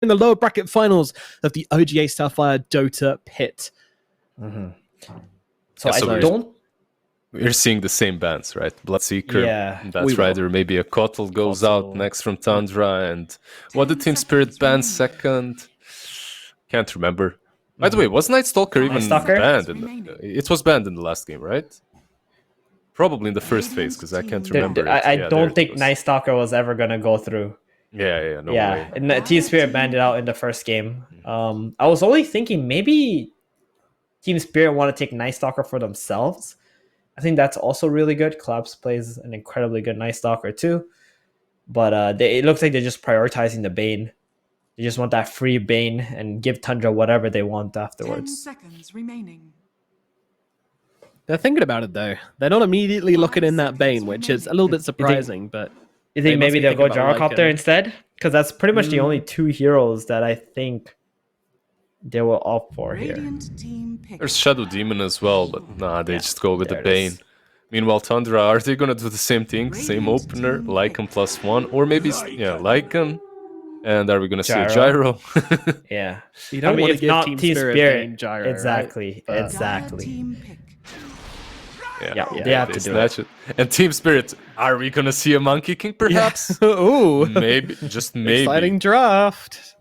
in the lower bracket finals of the OGA SAPPHIRE DOTA pit. So I don't. We're seeing the same bands, right? Bloodseeker, Yeah, that's right. Or maybe a Kotal goes out next from Tundra. And what did Team Spirit ban second? Can't remember. By the way, was Night Stalker even banned? It was banned in the last game, right? Probably in the first phase, because I can't remember. I don't think Night Stalker was ever going to go through. No way. And Team Spirit banned it out in the first game. I was only thinking maybe Team Spirit want to take Night Stalker for themselves. I think that's also really good. Collapse plays an incredibly good Night Stalker too. But it looks like they're just prioritizing the Bane. They just want that free Bane and give Tundra whatever they want afterwards. 10 seconds remaining. They're thinking about it though. They're not immediately looking in that Bane, which is a little bit surprising. But you think maybe they'll go Gyrocopter instead? Because that's pretty much the only two heroes that I think they will opt for here. There's Shadow Demon as well, but nah, they just go with the Bane. Meanwhile, Tundra, are they gonna do the same thing? Same opener, Lycan +1, or maybe Lycan? And are we gonna see a Gyro? Yeah, you don't want to give Team Spirit Bane Gyro, exactly, right? Exactly. Yeah, they have to do it. And Team Spirit, are we gonna see a Monkey King perhaps? Ooh, maybe, just maybe. Exciting draft.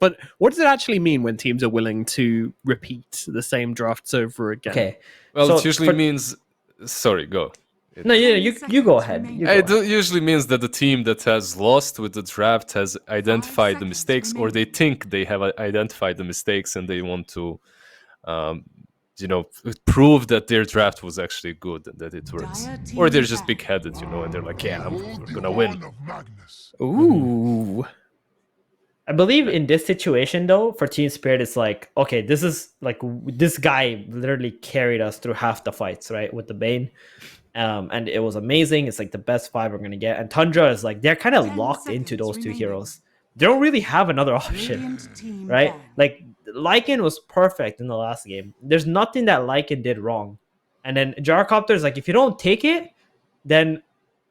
But what does it actually mean when teams are willing to repeat the same drafts over again? Okay. Well, it usually means... Sorry, go. No, you go ahead. It usually means that the team that has lost with the draft has identified the mistakes, or they think they have identified the mistakes and they want to, prove that their draft was actually good and that it works. Or they're just big-headed, and they're like, yeah, we're gonna win. Ooh. I believe in this situation, though, for Team Spirit, it's like, okay, this guy literally carried us through half the fights, right, with the Bane. And it was amazing. It's like the best 5 we're going to get. And Tundra is like, they're kind of locked into those two heroes. They don't really have another option, right? Like, Lycan was perfect in the last game. There's nothing that Lycan did wrong. And then Gyrocopter is like, if you don't take it, then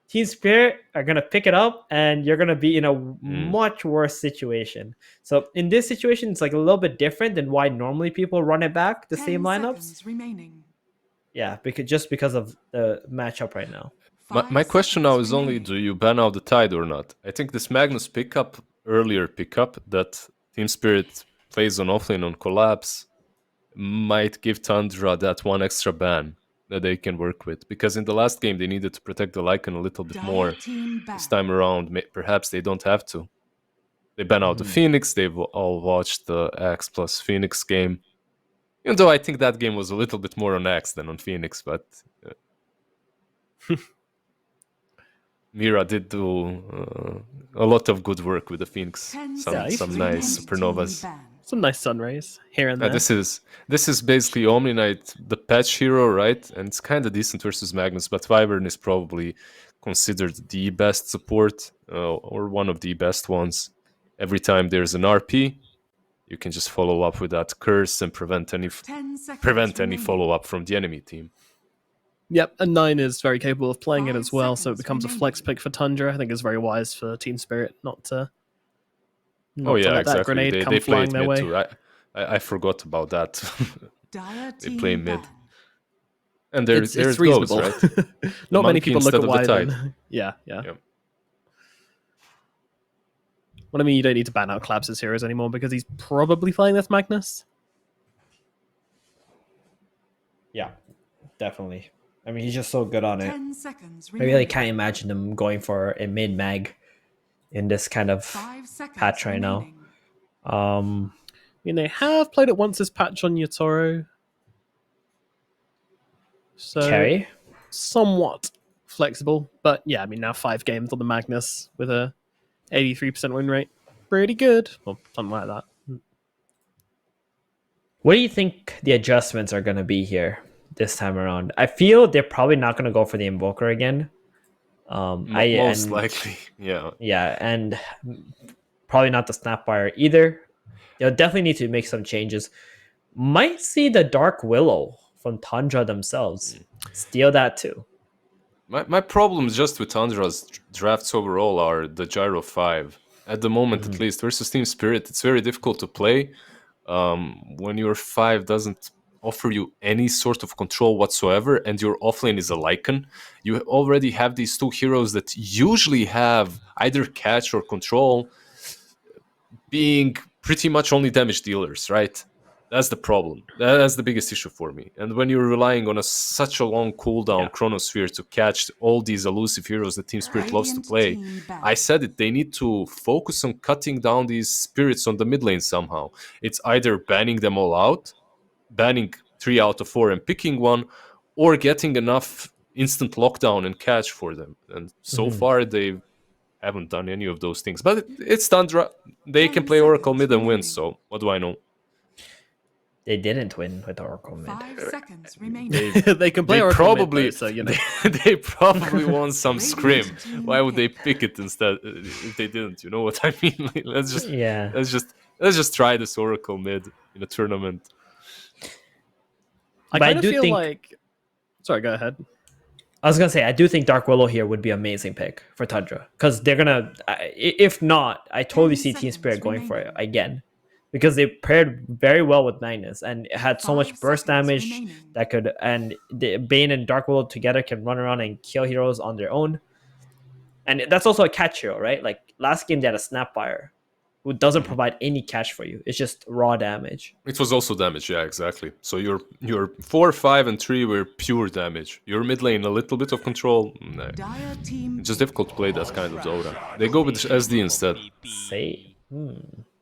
Team Spirit are going to pick it up and you're going to be in a much worse situation. So in this situation, it's like a little bit different than why normally people run it back, the same lineups. Yeah, because of the matchup right now. My question now is only, do you ban out the Tide or not? I think this Magnus earlier pickup that Team Spirit plays on offlane on Collapse might give Tundra that one extra ban that they can work with, because in the last game they needed to protect the Lycan a little bit more. This time around, perhaps they don't have to. They ban out the Phoenix. They've all watched the Axe plus Phoenix game, even though I think that game was a little bit more on Axe than on Phoenix. But Mira did do a lot of good work with the Phoenix. Some nice supernovas. Some nice sunrays here and there. This is basically Omni Knight, the patch hero, right? And it's kind of decent versus Magnus, but Wyvern is probably considered the best support, or one of the best ones. Every time there's an RP, you can just follow up with that curse and prevent any follow-up from the enemy team. Yep, and 9 is very capable of playing it as well, so it becomes a flex pick for Tundra. I think it's very wise for Team Spirit not to let that grenade come flying their way. Too. I forgot about that. They play mid. And there's reasonable. Goes, right? Not many people look at Wyvern. Yeah. Well, I mean, you don't need to ban out Collapse's heroes anymore because he's probably playing this Magnus. Yeah, definitely. I mean, he's just so good on it. I really can't imagine him going for a mid-mag in this kind of patch right now. I mean, they have played it once this patch on Yatoro. So, Carry? Somewhat flexible. But yeah, I mean, now 5 games on the Magnus with a 83% win rate. Pretty good. Or something like that. What do you think the adjustments are going to be here this time around? I feel they're probably not going to go for the Invoker again. Most likely, yeah. Yeah, and probably not the Snapfire either. They'll definitely need to make some changes. Might see the Dark Willow from Tundra themselves steal that too. My problems just with Tundra's drafts overall are the Gyro 5. at the moment, at least. Versus Team Spirit, it's very difficult to play when your 5 doesn't offer you any sort of control whatsoever, and your offlane is a Lycan. You already have these 2 heroes that usually have either catch or control, being pretty much only damage dealers, right? That's the problem. That's the biggest issue for me. And when you're relying on such a long cooldown chronosphere to catch all these elusive heroes that Team Spirit loves to play, I said it, they need to focus on cutting down these spirits on the mid lane somehow. It's either banning them all out, banning 3 out of 4 and picking one, or getting enough instant lockdown and catch for them. And so far, they haven't done any of those things. But it's Tundra. They can play Oracle mid and win, so what do I know? They didn't win with Oracle mid. 5 seconds remaining. They can play Oracle mid, though, so, you know. They probably won some scrim. Why would they pick it instead if they didn't? You know what I mean? Let's just try this Oracle mid in a tournament. I kind of feel like... Sorry, go ahead. I was going to say, I do think Dark Willow here would be an amazing pick for Tundra. Because they're going to... If not, I totally see Team Spirit going for it again. Because they paired very well with Magnus and it had so much burst damage that could... And the Bane and Dark Willow together can run around and kill heroes on their own. And that's also a catch hero, right? Like, last game they had a SAPPHIRE, who doesn't provide any catch for you. It's just raw damage. It was also damage, yeah, exactly. So your 4, 5, and 3 were pure damage. Your mid lane, a little bit of control. Nah. It's just difficult to play that kind of Dota. They go with SD instead.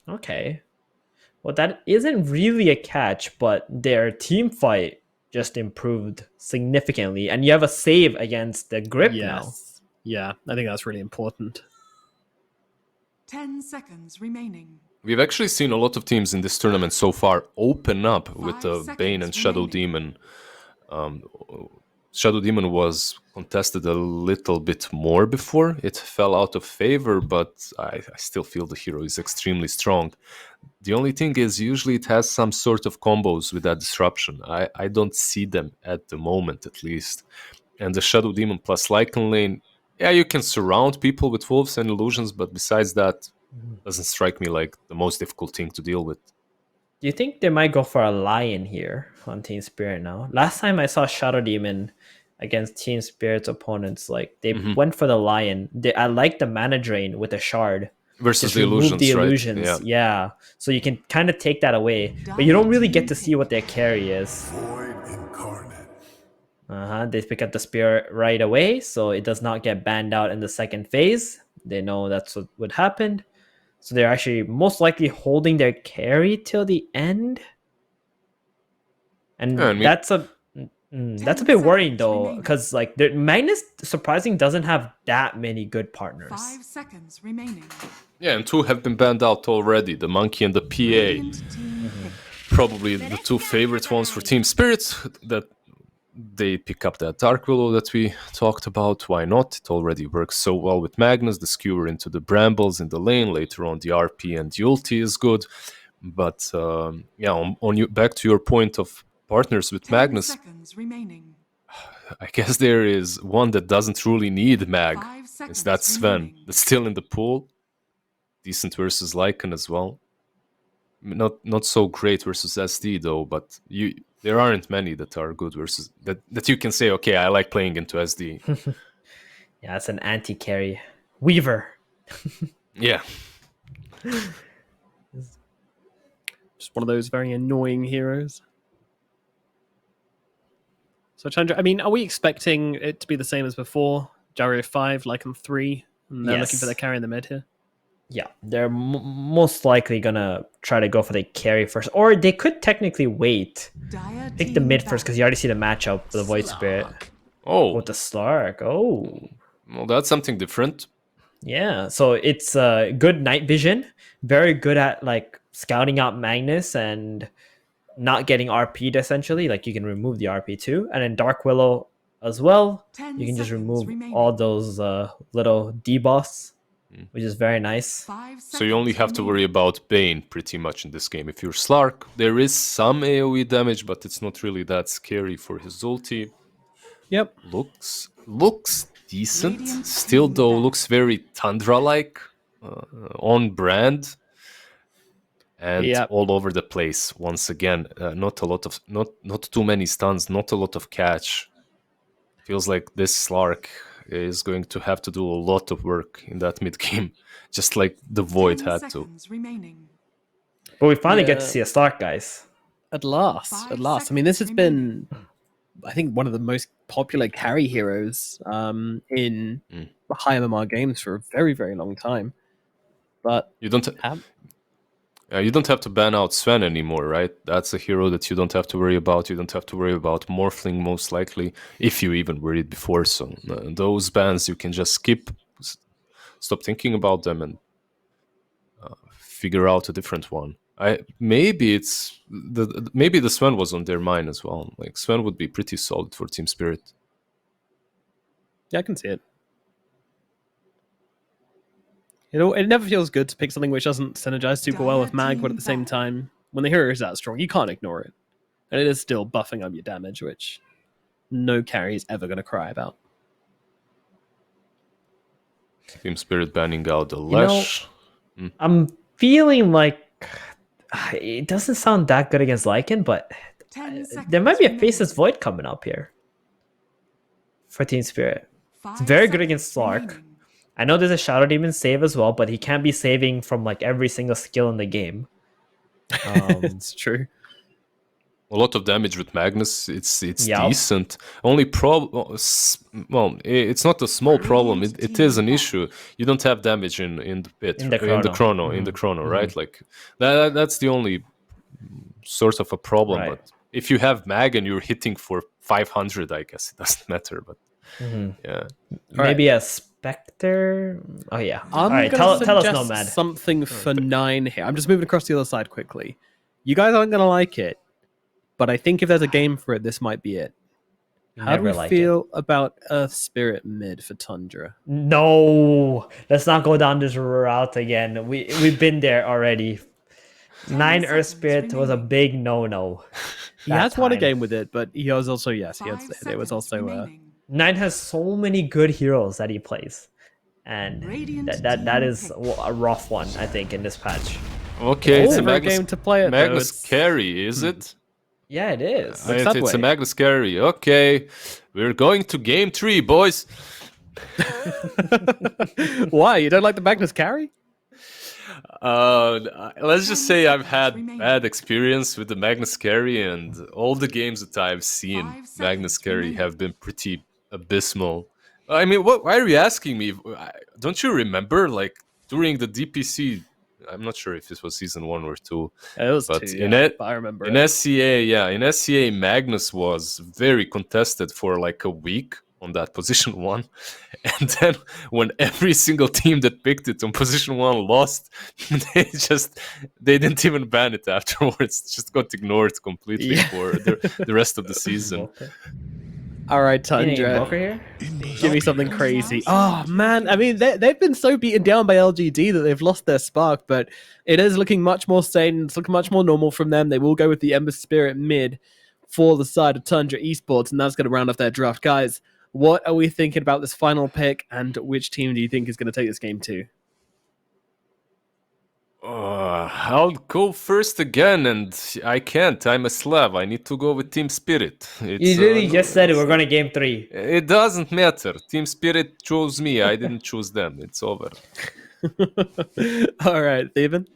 Okay. Well, that isn't really a catch, but their team fight just improved significantly. And you have a save against the grip now. Yeah, I think that's really important. 10 seconds remaining. We've actually seen a lot of teams in this tournament so far open up with Bane and Shadow Demon. Shadow Demon was contested a little bit more before. It fell out of favor, but I still feel the hero is extremely strong. The only thing is usually it has some sort of combos with that disruption. I don't see them at the moment, at least. And the Shadow Demon plus Lycan lane, yeah, you can surround people with wolves and illusions, but besides that, doesn't strike me like the most difficult thing to deal with. Do you think they might go for a Lion here on Team Spirit now? Last time I saw Shadow Demon against Team Spirit's opponents, like they went for the Lion. I like the mana drain with a shard. Versus the illusions, right? Yeah. So you can kind of take that away, but you don't really get to see what their carry is. They pick up the Spirit right away, so it does not get banned out in the second phase. They know that's what would happen. So they're actually most likely holding their carry till the end. And that's a bit worrying though, because like Magnus surprising doesn't have that many good partners. 5 seconds remaining. Yeah, and 2 have been banned out already, the Monkey and the PA. Probably the 2 favorite ones for Team Spirit, that they pick up that Dark Willow that we talked about. Why not? It already works so well with Magnus. The skewer into the brambles in the lane. Later on, the RP and the ulti is good. But back to your point of partners with Magnus. 10 seconds remaining. I guess there is one that doesn't really need Mag. It's that Sven that's still in the pool. Decent versus Lycan as well. Not so great versus SD though, but there aren't many that are good versus that you can say, okay, I like playing into SD. Yeah, it's an anti-carry. Weaver. Yeah. Just one of those very annoying heroes. So Tundra, I mean, are we expecting it to be the same as before? Jarrio 5, Lycan 3, and they're looking for the carry in the mid here? Yeah, they're most likely gonna try to go for the carry first, or they could technically wait, pick the mid first, because you already see the matchup with the Void Spirit. With the Slark. Well, that's something different. Yeah, so it's good night vision, very good at like scouting out Magnus and not getting RP'd essentially. Like you can remove the RP too, and then Dark Willow as well. You can just remove all those little debuffs, which is very nice. So you only have to worry about Bane pretty much in this game. If you're Slark, there is some AoE damage, but it's not really that scary for his ulti. Looks decent. Still though, looks very Tundra-like. on brand and all over the place. Once again, not too many stuns, not a lot of catch. Feels like this Slark is going to have to do a lot of work in that mid game, just like the Void had to. Remaining. But we finally get to see a Slark, guys. At last. I mean, this has been, I think, one of the most popular carry heroes in high MMR games for a very, very long time. But you don't have to ban out Sven anymore, right? That's a hero that you don't have to worry about. You don't have to worry about Morphling, most likely, if you even worried before. So those bans you can just skip, stop thinking about them, and figure out a different one. Maybe the Sven was on their mind as well. Like, Sven would be pretty solid for Team Spirit. Yeah, I can see it. It never feels good to pick something which doesn't synergize super well with Mag, but at the same time, when the hero is that strong, you can't ignore it. And it is still buffing up your damage, which no carry is ever going to cry about. Team Spirit banning out the Lesh. I'm feeling like it doesn't sound that good against Lycan, but there might be a Faceless Void coming up here for Team Spirit. It's very good against Slark. I know there's a Shadow Demon save as well, but he can't be saving from like every single skill in the game. It's true. A lot of damage with Magnus. It's decent. Only problem, well, it's not a small problem. It is an issue. You don't have damage in the pit, in the chrono, right? Like that's the only sort of a problem. Right. But if you have Mag and you're hitting for 500, I guess it doesn't matter. But yeah, maybe a Spectre. Oh yeah. I'm All right, tell us, Nomad. Something for 9 here. I'm just moving across the other side quickly. You guys aren't gonna like it, but I think if there's a game for it, this might be it. How do we feel about Earth Spirit mid for Tundra? No, let's not go down this route again. We've been there already. 9 Earth Spirit was a big no. He has won a game with it, but he was also it was also 9 has so many good heroes that he plays, and that is a rough one, I think, in this patch. Okay, it's a game to play it. Magnus carry, is it? Yeah, it is. It's a Magnus carry. Okay, we're going to game 3, boys. Why? You don't like the Magnus carry? Let's just say I've had bad experience with the Magnus carry, and all the games that I've seen Magnus carry have been pretty abysmal. I mean, why are you asking me? Don't you remember, like, during the DPC? I'm not sure if this was season 1 or 2. It was 2, but I remember. In SCA, Magnus was very contested for like a week on that position 1, and then when every single team that picked it on position 1 lost, they didn't even ban it afterwards. It just got ignored completely for the rest of the season. All right, Tundra, give me something crazy. Oh man, I mean they've been so beaten down by LGD that they've lost their spark, but it is looking much more sane. It's looking much more normal from them. They will go with the Ember Spirit mid for the side of Tundra Esports, and that's going to round off their draft, guys. What are we thinking about this final pick, and which team do you think is going to take this game to? I'll go first again, and I can't. I'm a Slav. I need to go with Team Spirit. You really just said it. We're going to game 3. It doesn't matter. Team Spirit chose me. I didn't choose them. It's over. All right, Steven?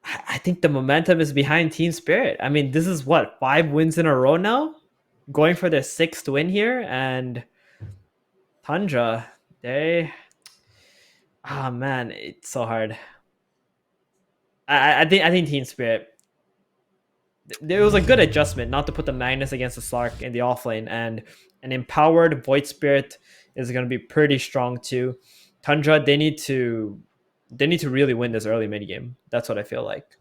I think the momentum is behind Team Spirit. I mean, this is 5 wins in a row now? Going for their 6th win here, and Tundra, man, it's so hard. I think Team Spirit, there was a good adjustment not to put the Magnus against the Slark in the offlane, and an empowered Void Spirit is going to be pretty strong too. Tundra, they need to really win this early minigame. That's what I feel like.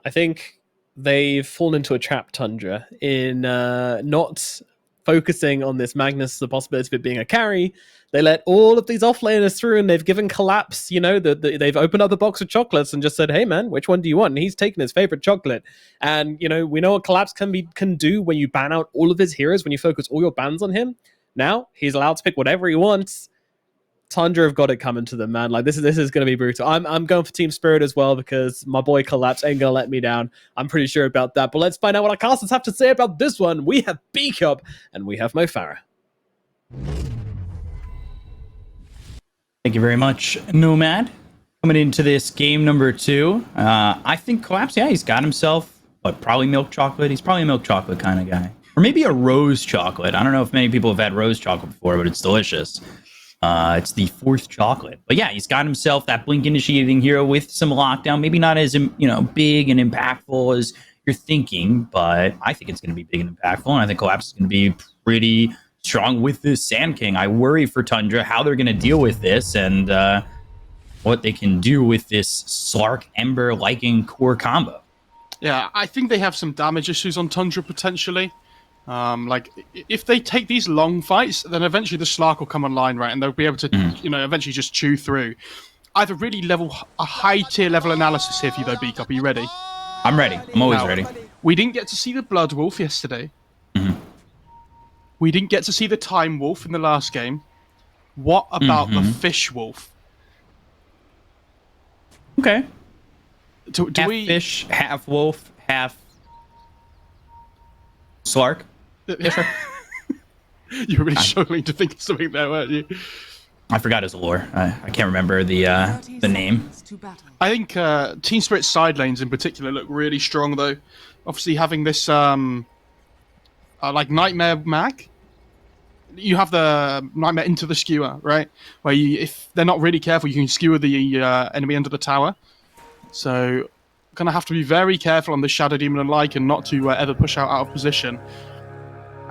I think they've fallen into a trap, Tundra, in not focusing on this Magnus, the possibility of it being a carry. They let all of these offlaners through, and they've given Collapse, they've opened up the box of chocolates and just said, hey man, which one do you want? And he's taken his favorite chocolate. And, we know what Collapse can do when you ban out all of his heroes, when you focus all your bans on him. Now, he's allowed to pick whatever he wants. Tundra have got it coming to them, man. Like this is going to be brutal. I'm going for Team Spirit as well because my boy Collapse ain't gonna let me down. I'm pretty sure about that. But let's find out what our casters have to say about this one. We have B Cup and we have MoFarah. Thank you very much, Nomad. Coming into this game number 2, I think Collapse, yeah, he's got himself, probably milk chocolate. He's probably a milk chocolate kind of guy. Or maybe a rose chocolate. I don't know if many people have had rose chocolate before, but it's delicious. It's the 4th chocolate. But yeah, he's got himself that Blink initiating hero with some lockdown. Maybe not as, big and impactful as you're thinking, but I think it's going to be big and impactful. And I think Collapse is going to be pretty strong with this Sand King. I worry for Tundra how they're going to deal with this and what they can do with this Slark, Ember, Lycan core combo. Yeah, I think they have some damage issues on Tundra potentially. Like, if they take these long fights, then eventually the Slark will come online, right? And they'll be able to, eventually just chew through. I have a really a high-tier level analysis here for you, though, B-Cup. Are you ready? I'm ready. I'm always ready. We didn't get to see the Blood Wolf yesterday. We didn't get to see the Time Wolf in the last game. What about the Fish Wolf? Okay. Do half we... fish, half wolf, half Slark. Yeah, sure. You were really struggling to think of something there, weren't you? I forgot his lore. I can't remember the name. I think Team Spirit's side lanes in particular look really strong, though. Obviously, having this like Nightmare Mag. You have the Nightmare into the skewer, right? Where if they're not really careful, you can skewer the enemy under the tower. So, gonna have to be very careful on the Shadow Demon and Lycan not to ever push out of position.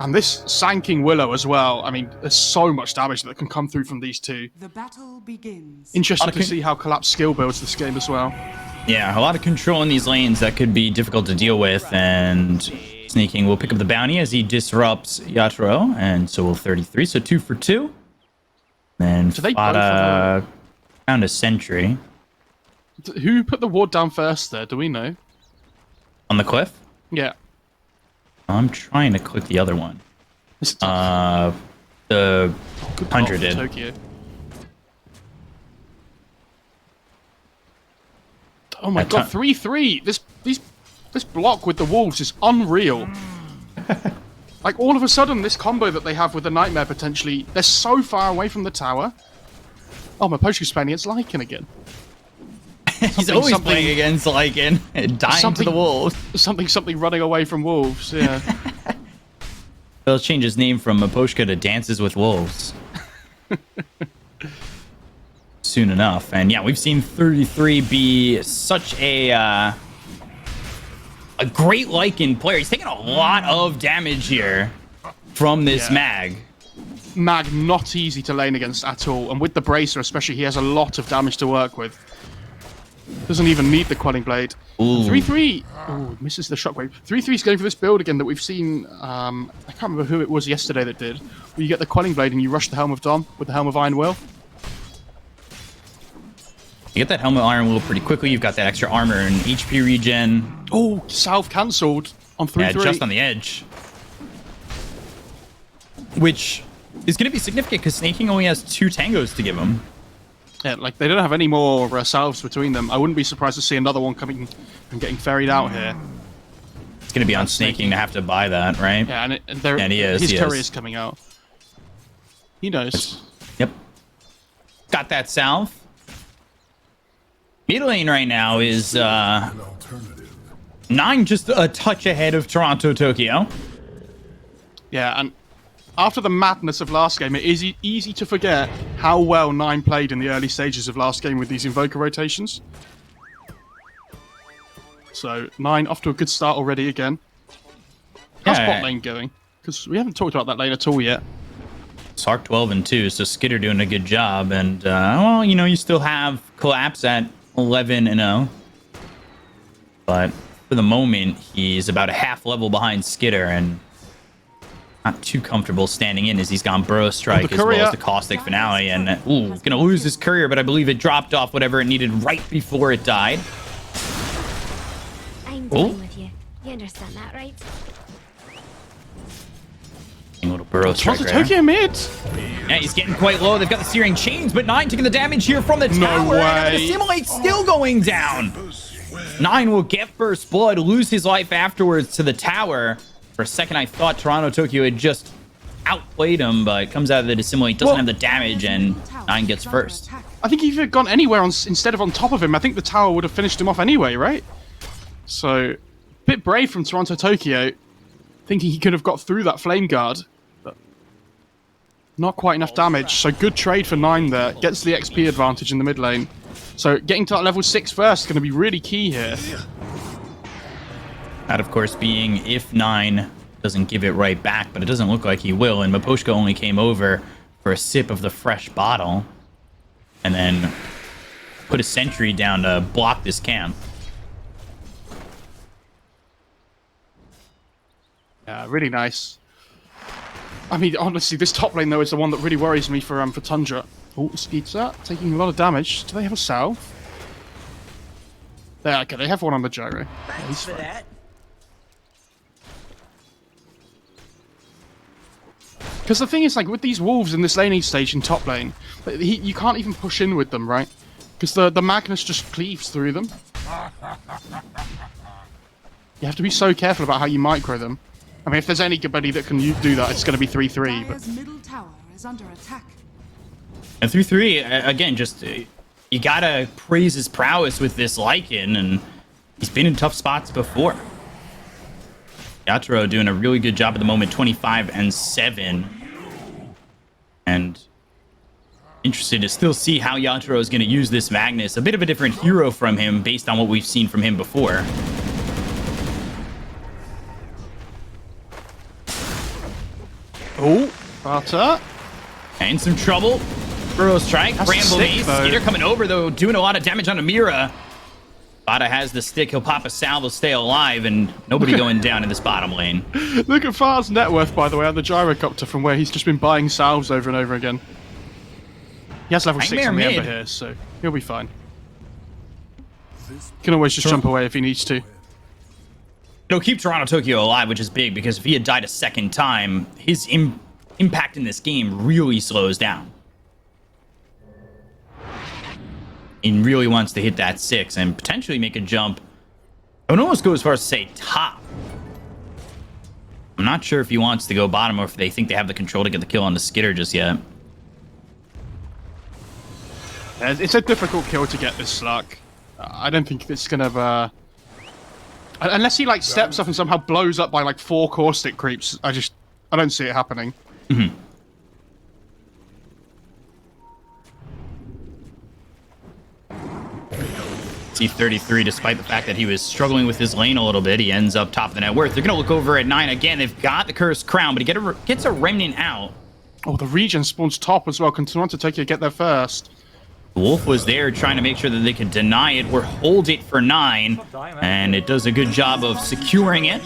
And this Sand King Willow as well. I mean, there's so much damage that can come through from these two. The battle begins. Interesting to see how Collapse skill builds this game as well. Yeah, a lot of control in these lanes that could be difficult to deal with, and Sneaking will pick up the bounty as he disrupts Yatoro, and so will 33, so 2 for 2. Then Fada found a sentry. Who put the ward down first there? Do we know? On the cliff? Yeah. I'm trying to click the other one. The 100 did. Tokyo. Oh my god, 3-3! This block with the wolves is unreal. Like, all of a sudden, this combo that they have with the Nightmare potentially, they're so far away from the tower. Oh, my potion is playing against Lycan again. He's always playing against Lycan and dying to the wolves. Something running away from wolves, yeah. He'll change his name from Maposhka to Dances with Wolves. Soon enough. And yeah, we've seen 33 be such a great Lycan player. He's taking a lot of damage here from this mag. Mag not easy to lane against at all. And with the Bracer especially, he has a lot of damage to work with. Doesn't even need the Quelling Blade. 3-3. Oh, misses the Shockwave. 3-3 is going for this build again that we've seen. I can't remember who it was yesterday that did. Where you get the Quelling Blade and you rush the Helm of Dom with the Helm of Iron Will. You get that Helm of Iron Will pretty quickly. You've got that extra armor and HP regen. Oh, Salve cancelled on 3-3. Yeah, just on the edge. Which is going to be significant because Snaking only has 2 tangos to give him. Yeah, like, they don't have any more salves between them. I wouldn't be surprised to see another one coming and getting ferried out here. It's going to be on Snaking to have to buy that, right? Yeah, and his courier's coming out. He knows. Yep. Got that salve. Mid lane right now is 9, just a touch ahead of Toronto, Tokyo. Yeah, and after the madness of last game, it is easy to forget how well 9 played in the early stages of last game with these Invoker rotations. So, 9 off to a good start already again. How's bot lane going? Because we haven't talked about that lane at all yet. Sark 12-2, so Skitter doing a good job. And, well, you still have Collapse at 11-0. But for the moment, he's about a half level behind Skitter and not too comfortable standing in as he's gone Burrow Strike as well as the Caustic Finale. And, he's going to lose his courier, but I believe it dropped off whatever it needed right before it died. I'm dealing with you. You understand that, right? A little Burrow Toronto striker. Tokyo mid. Yeah, he's getting quite low. They've got the searing chains, but 9 taking the damage here from the tower. way. And the Assimilate still going down. 9 will get first blood, lose his life afterwards to the tower. For a second, I thought Toronto Tokyo had just outplayed him, but comes out of the Assimilate, doesn't have the damage, and 9 gets first. I think if he had gone anywhere instead of on top of him, I think the tower would have finished him off anyway, right? So, a bit brave from Toronto Tokyo, thinking he could have got through that flame guard. But not quite enough damage, so good trade for 9 there. Gets the XP advantage in the mid lane. So getting to that level 6 first is going to be really key here. That, of course, being if 9 doesn't give it right back, but it doesn't look like he will, and Miposhka only came over for a sip of the fresh bottle, and then put a sentry down to block this camp. Yeah, really nice. I mean, honestly, this top lane, though, is the one that really worries me for Tundra. Oh, speeds up, taking a lot of damage. Do they have a salve? There, okay, they have one on the gyro. Yeah, he's fine. Because the thing is, like, with these wolves in this laning stage in top lane, you can't even push in with them, right? Because the Magnus just cleaves through them. You have to be so careful about how you micro them. I mean, if there's anybody that can do that, it's going to be 3-3. But middle tower is under attack. And 3-3, again, just you gotta praise his prowess with this Lycan, and he's been in tough spots before. Yatoro doing a really good job at the moment, 25-7. And interested to still see how Yatoro is going to use this Magnus. A bit of a different hero from him based on what we've seen from him before. oh, Barter. In some trouble. Burrow strike. That's Bramble sick, Mace. though. Skater coming over, though, doing a lot of damage on Amira. Bada has the stick. He'll pop a salve, he'll stay alive, and nobody going down in this bottom lane. Look at Far's net worth, by the way, on the gyrocopter from where he's just been buying salves over and over again. He has level 6 Nightmare on the mid. Ember here, so he'll be fine. Can always just jump away if he needs to. It'll keep Toronto Tokyo alive, which is big, because if he had died a second time, his impact in this game really slows down. He really wants to hit that 6 and potentially make a jump. I would almost go as far as to say top. I'm not sure if he wants to go bottom or if they think they have the control to get the kill on the Skitter just yet. It's a difficult kill to get this Slug. I don't think it's gonna unless he like steps up and somehow blows up by like 4 caustic creeps. I don't see it happening. Mm-hmm. C33, despite the fact that he was struggling with his lane a little bit, he ends up top of the net worth. They're going to look over at 9 again. They've got the Cursed Crown, but he gets a Remnant out. Oh, the regen spawns top as well. Can Toronto Tokyo get there first? Wolf was there trying to make sure that they could deny it or hold it for 9, and it does a good job of securing it.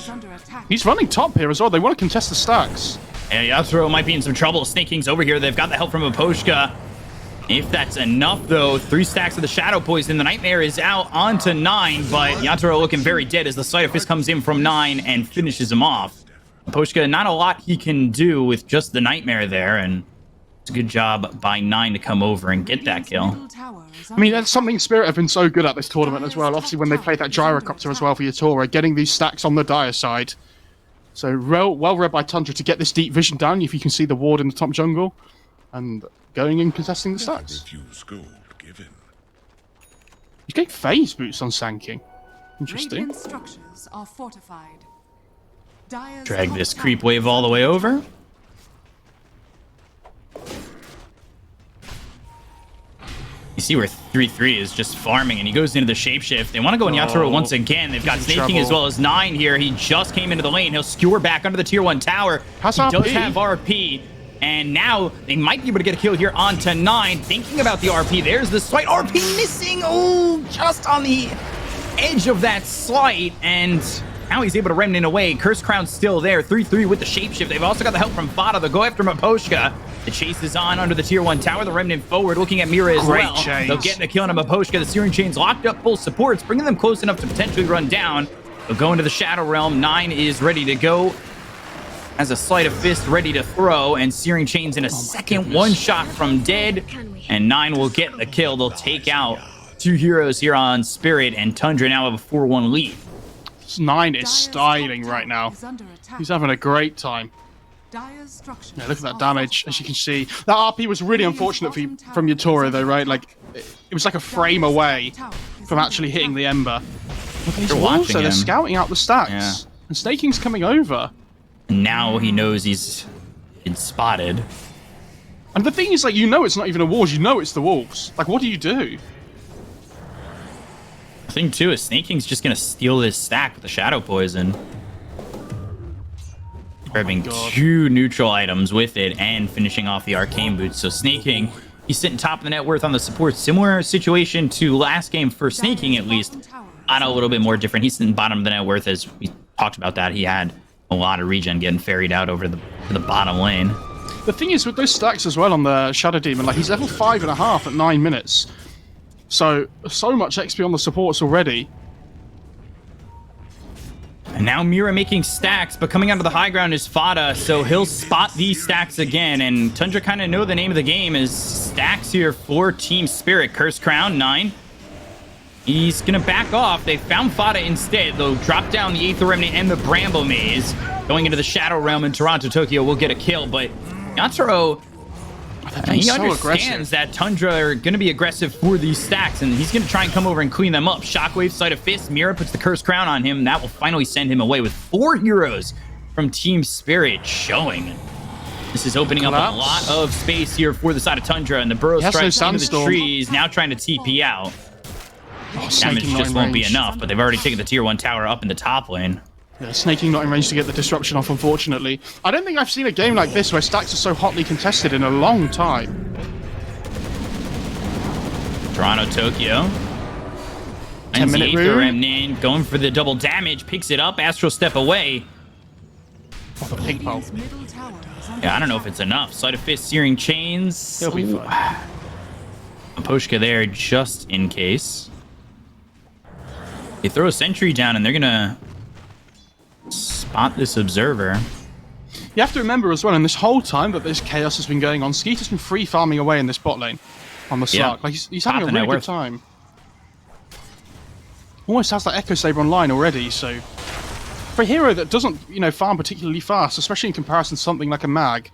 He's running top here as well. They want to contest the stacks. And Yatoro might be in some trouble. Snake King's over here. They've got the help from Miposhka. If that's enough, though, 3 stacks of the Shadow Poison. The Nightmare is out onto 9, but Yatoro looking very dead as the Sleight of Fist comes in from 9 and finishes him off. Miposhka, not a lot he can do with just the Nightmare there, and it's a good job by 9 to come over and get that kill. I mean, that's something Spirit have been so good at this tournament as well. Obviously, when they played that gyrocopter as well for Yatoro, getting these stacks on the dire side. So, well read by Tundra to get this deep vision down, if you can see the ward in the top jungle. And going and contesting the stacks. He's getting phase boots on Sand King. Interesting. Structures are fortified. Drag this creep wave all the way over. You see where 3-3 is just farming, and he goes into the shapeshift. They want to go in Yatoro once again. They've got Snake King as well as 9 here. He just came into the lane. He'll skewer back under the tier 1 tower. He does have RP. And now they might be able to get a kill here onto 9. Thinking about the RP, there's the slight RP missing. Oh, just on the edge of that slight. And now he's able to remnant away. Curse Crown's still there. 3-3 with the shapeshift. They've also got the help from Fada. They'll go after Miposhka. The chase is on under the tier 1 tower. The remnant forward, looking at Mira as well. They'll get the kill on Miposhka. The Searing Chain's locked up full supports, bringing them close enough to potentially run down. They'll go into the Shadow Realm. 9 is ready to go. has a sleight of fist ready to throw, and Searing Chains in a second. One shot from dead, and 9 will get the kill. They'll take out 2 heroes here on Spirit, and Tundra now have a 4-1 lead. 9 is styling right now. He's having a great time. Yeah, look at that damage, as you can see. That RP was really unfortunate from Yatora, though, right? Like, it was like a frame away from actually hitting the Ember. Look at these wolves, so they're scouting out the stacks. Yeah. And Snaking's coming over. And now he knows he's been spotted. And the thing is, like, you know it's not even a wolves, you know it's the wolves. Like, what do you do? The thing, too, is Snaking's just going to steal this stack with the Shadow Poison. Grabbing 2 neutral items with it and finishing off the Arcane Boots. So Snaking, he's sitting top of the net worth on the support. Similar situation to last game for Snaking, at least. Not a little bit more different. He's sitting bottom of the net worth, as we talked about that. He had a lot of regen getting ferried out over to the bottom lane. The thing is, with those stacks as well on the Shadow Demon, like, he's level 5.5 at 9 minutes. So much XP on the supports already. And now Mira making stacks, but coming out of the high ground is Fada, so he'll spot these stacks again. And Tundra kind of know the name of the game is stacks here for Team Spirit. Curse Crown, 9. He's going to back off. They found Fada instead. They'll drop down the Aether Remnant and the Bramble Maze. Going into the Shadow Realm, and Toronto Tokyo will get a kill, but Yatoro, he understands that Tundra are going to be aggressive for these stacks, and he's going to try and come over and clean them up. Shockwave, Sleight of Fist, Mira puts the Curse Crown on him. That will finally send him away with 4 heroes from Team Spirit showing. This is opening up a lot of space here for the side of Tundra, and the Burrow strikes into the trees, now trying to TP out. Damage just won't be enough, but they've already taken the tier 1 tower up in the top lane. Yeah, Snaking not in range to get the disruption off, unfortunately. I don't think I've seen a game like this where stacks are so hotly contested in a long time. Toronto Tokyo. 10-minute Aether Remnant going for the double damage, picks it up, Astral Step away. Oh, the pink pole. Yeah, I don't know if it's enough. Sleight of Fist, Searing Chains. He'll be fine. Poshka there just in case. They throw a sentry down and they're gonna spot this observer. You have to remember as well, in this whole time that this chaos has been going on, Skeeter's been free farming away in this bot lane on the Slark. Like, he's having a really good time. Almost has that Echo Saber online already, so for a hero that doesn't, farm particularly fast, especially in comparison to something like a Mag,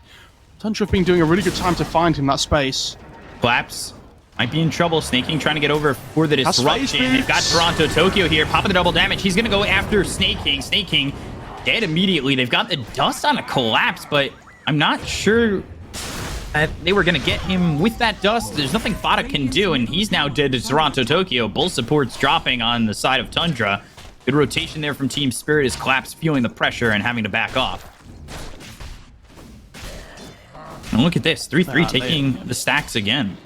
Tundra have been doing a really good time to find him that space. Collapse. Might be in trouble. Snaking trying to get over for the disruption. They've got Toronto Tokyo here, popping the double damage. He's going to go after Snaking. Snaking dead immediately. They've got the dust on a collapse, but I'm not sure that they were going to get him with that dust. There's nothing Fada can do, and he's now dead to Toronto Tokyo. Both supports dropping on the side of Tundra. Good rotation there from Team Spirit as Collapse feeling the pressure and having to back off. And look at this. 3-3 taking the stacks again.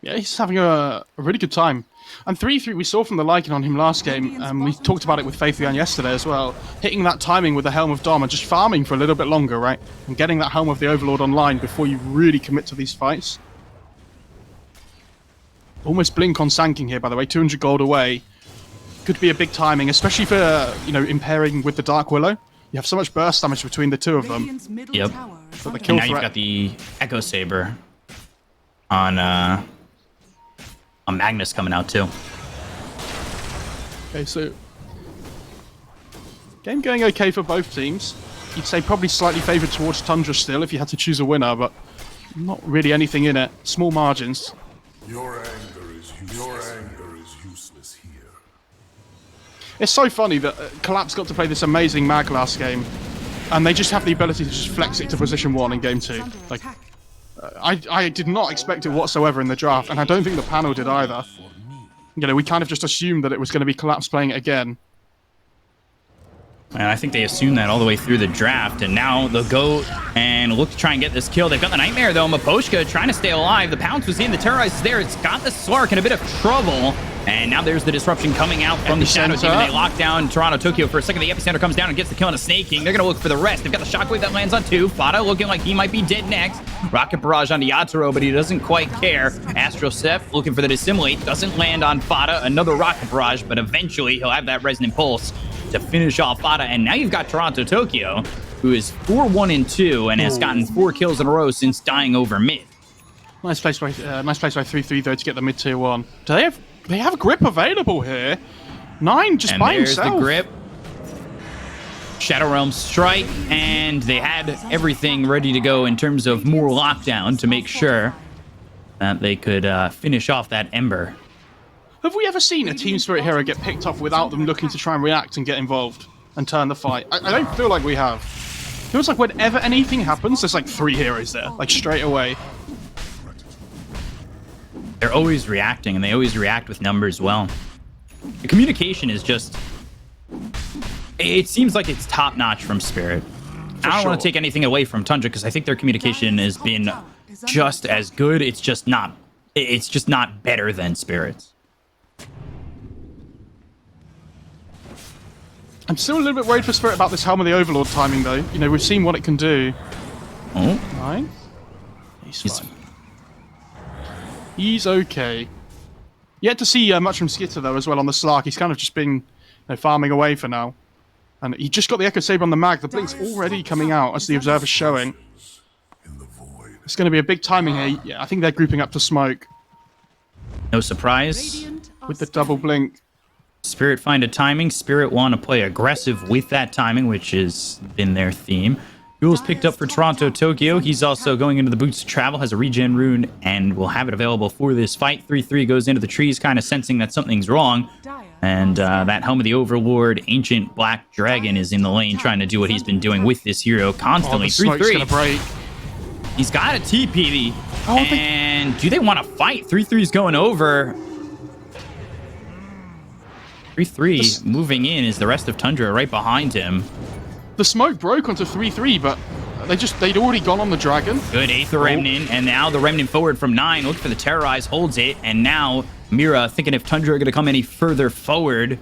Yeah, he's having a really good time. And 3-3 we saw from the Lycan on him last game, and we talked about it with Faithian yesterday as well. Hitting that timing with the Helm of Dom and just farming for a little bit longer, right? And getting that Helm of the Overlord online before you really commit to these fights. Almost blink on Sanking here, by the way. 200 gold away. Could be a big timing, especially for, impairing with the Dark Willow. You have so much burst damage between the two of them. Yep. So the kill and now you've got the Echo Saber on Magnus coming out too. Okay, so game going okay for both teams. You'd say probably slightly favoured towards Tundra still if you had to choose a winner, but not really anything in it. Small margins. Your anger is useless here. It's so funny that Collapse got to play this amazing Mag last game, and they just have the ability to just flex it to position 1 in game 2. Like, I did not expect it whatsoever in the draft, and I don't think the panel did either. We kind of just assumed that it was going to be Collapse playing it again. And I think they assumed that all the way through the draft, and now they'll go and look to try and get this kill. They've got the Nightmare, though. Maposhka trying to stay alive. The Pounce was in. The Terrorize is there. It's got the Slark in a bit of trouble. And now there's the disruption coming out from the Shadow Team. They lock down Toronto Tokyo for a second. The Epicenter comes down and gets the kill on a Snaking. They're going to look for the rest. They've got the Shockwave that lands on 2. Fada looking like he might be dead next. Rocket Barrage on Yatoro, but he doesn't quite care. Astral Step looking for the Dissimulate. Doesn't land on Fada. Another Rocket Barrage, but eventually he'll have that Resonant Pulse to finish off Fada. And now you've got Toronto Tokyo who is 4-1-2 and has gotten 4 kills in a row since dying over mid. Nice place by 3-3 though to get the mid tier 1. Do they have grip available here? 9 just And by there's himself. the grip. Shadow Realm strike, and they had everything ready to go in terms of more lockdown to make sure that they could finish off that Ember. Have we ever seen a Team Spirit hero get picked off without them looking to try and react and get involved and turn the fight? I don't feel like we have. It feels like whenever anything happens, there's like 3 heroes there, like straight away. They're always reacting, and they always react with numbers well. The communication is just... It seems like it's top-notch from Spirit. I don't want to take anything away from Tundra, because I think their communication has been just as good. It's just not better than Spirit's. I'm still a little bit worried for Spirit about this Helm of the Overlord timing, though. You know, we've seen what it can do. Oh. 9? He's fine. He's okay. Yet to see much from Skitter, though, as well on the Slark. He's kind of just been farming away for now. And he just got the Echo Saber on the mag. The Blink's already coming out, as the Observer's showing. It's going to be a big timing here. Yeah, I think they're grouping up to smoke. No surprise. With the double Blink. Spirit find a timing. Spirit want to play aggressive with that timing, which has been their theme. Jules picked up for Toronto, Tokyo. He's also going into the Boots to Travel, has a regen rune, and will have it available for this fight. 3-3 goes into the trees, kind of sensing that something's wrong. And that Helm of the Overlord, Ancient Black Dragon, is in the lane trying to do what he's been doing with this hero constantly. 3-3. He's got a TP. And do they want to fight? 3-3's going over. 3-3 moving in is the rest of Tundra right behind him. The smoke broke onto 3-3, but they'd already gone on the dragon. Good Aether Remnant, and now the Remnant forward from 9. Look for the Terrorize, holds it, and now Mira thinking if Tundra are going to come any further forward,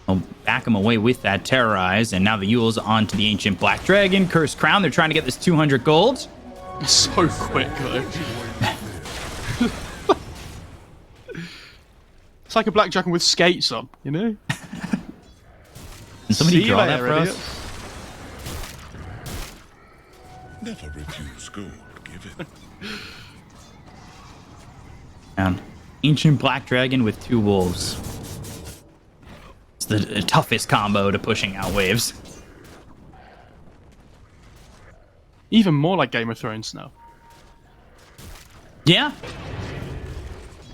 I'll back him away with that Terrorize, and now the Yule's onto the Ancient Black Dragon. Cursed Crown, they're trying to get this 200 gold. So quick, though. It's like a black dragon with skates on, you know? Can somebody draw that for us? Never refuse gold, give it. And Ancient Black Dragon with 2 wolves. It's the toughest combo to pushing out waves. Even more like Game of Thrones now. Yeah.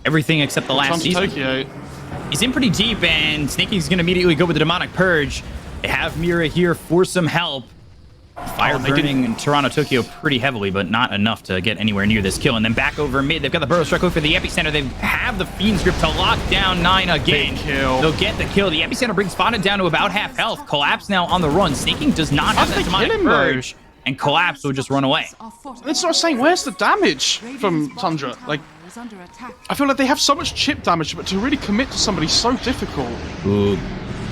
Everything except the last season. Tokyo. He's in pretty deep, and Snaky's going to immediately go with the Demonic Purge. They have Mira here for some help. Fire burning in Toronto, Tokyo pretty heavily, but not enough to get anywhere near this kill. And then back over mid, they've got the Burrow Strike for the Epicenter. They have the Fiend's Grip to lock down 9 again. Big kill. They'll get the kill. The Epicenter brings Spotted down to about half health. Collapse now on the run. Snaking does not have that Demonic Purge, and Collapse will just run away. That's what I was saying. Where's the damage from Tundra? Like, I feel like they have so much chip damage, but to really commit to somebody so difficult. Ooh.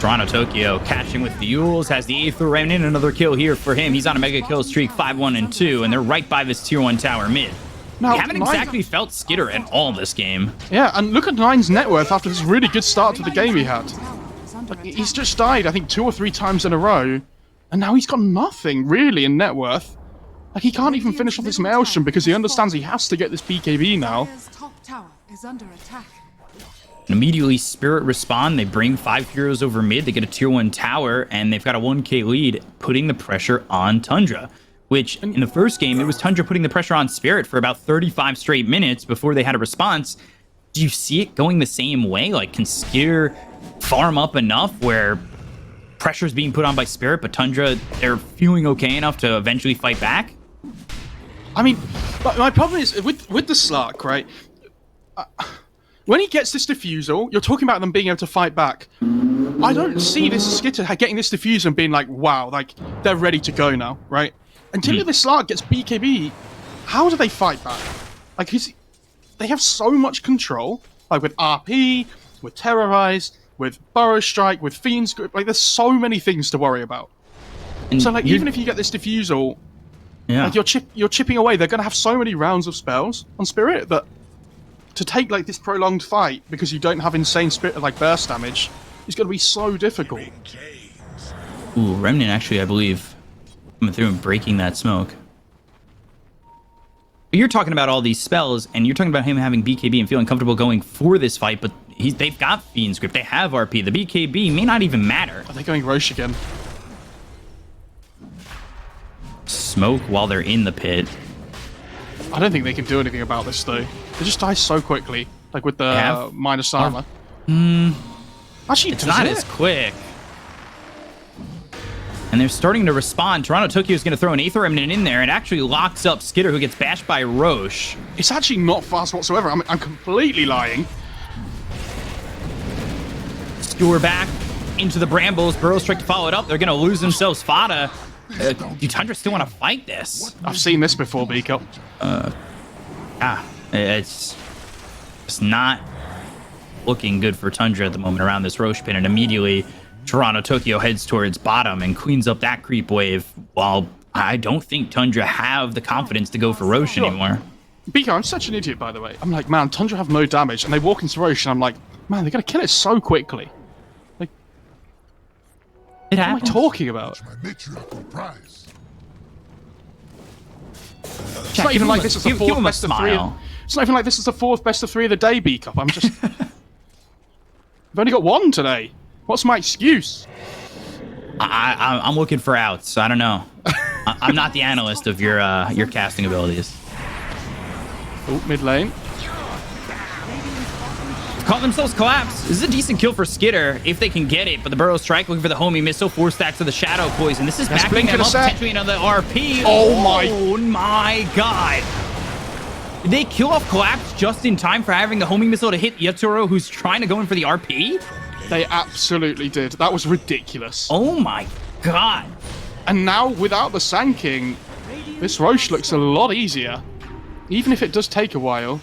Toronto, Tokyo catching with the Yules, has the Aether Remnant, another kill here for him. He's on a mega kill streak, 5-1-2, and they're right by this tier 1 tower mid. Now, We haven't exactly felt Skitter at all this game. Yeah, and look at 9's net worth after this really good start to the game he had. Like, he's just died, I think, 2 or 3 times in a row, and now he's got nothing, really, in net worth. Like, he can't even finish off this Maelstrom because he understands he has to get this BKB now. Top tower is under attack. And immediately, Spirit respond. They bring 5 heroes over mid. They get a tier 1 tower, and they've got a 1k lead, putting the pressure on Tundra. Which, in the first game, it was Tundra putting the pressure on Spirit for about 35 straight minutes before they had a response. Do you see it going the same way? Like, can Skitter farm up enough where pressure's being put on by Spirit, but Tundra, they're feeling okay enough to eventually fight back? I mean, my problem is, with the Slark, right? When he gets this diffusal, you're talking about them being able to fight back. I don't see this Skitter getting this diffusal and being like, wow, like, they're ready to go now, right? Until this Slark gets BKB, how do they fight back? Like, they have so much control, like with RP, with Terrorize, with Burrow Strike, with Fiend's Grip, like, there's so many things to worry about. And so, like, even if you get this diffusal, like, you're chipping away, they're going to have so many rounds of spells on Spirit that to take, like, this prolonged fight because you don't have insane Spirit, like, burst damage is going to be so difficult. Ooh, Remnant actually, I believe, coming through and breaking that smoke. But you're talking about all these spells, and you're talking about him having BKB and feeling comfortable going for this fight, but they've got Fiend's Grip, they have RP. The BKB may not even matter. Are they going Roche again? Smoke while they're in the pit. I don't think they can do anything about this, though. They just die so quickly, like with the minus armor. Actually, It's not as quick. And they're starting to respond. Toronto Tokyo is going to throw an Aether Remnant in there and actually locks up Skitter, who gets bashed by Roche. It's actually not fast whatsoever. I'm completely lying. Skewer back into the Brambles. Burrow Strike to follow it up. They're going to lose themselves. Fada. Do Tundra still want to fight this? I've seen this before, Beakup. It's not looking good for Tundra at the moment around this Roche pin, and immediately Toronto Tokyo heads towards bottom and cleans up that creep wave, while I don't think Tundra have the confidence to go for Roche anymore. Beakup, I'm such an idiot, by the way. I'm like, man, Tundra have no damage, and they walk into Roche, and I'm like, man, they're going to kill it so quickly. Like, It what am I happens. talking about? My matriarchal prize. It's not even like this is the give fourth him a best of 3. smile. It's not even like this is the 4th best of 3 of the day, Beakup. I'm just... I've only got 1 today. What's my excuse? I'm looking for outs. I don't know. I'm not the analyst of your casting abilities. Oh, mid lane. Call themselves Collapse. This is a decent kill for Skitter if they can get it, but the Burrow Strike looking for the homie missile, 4 stacks of the Shadow Poison. This is backing Blink them in a up sec. potentially another RP. Oh my god. Did they kill off Collapse just in time for having the homing missile to hit Yatoro, who's trying to go in for the RP? They absolutely did. That was ridiculous. Oh my god. And now, without the Sand King, this Roche looks a lot easier. Even if it does take a while.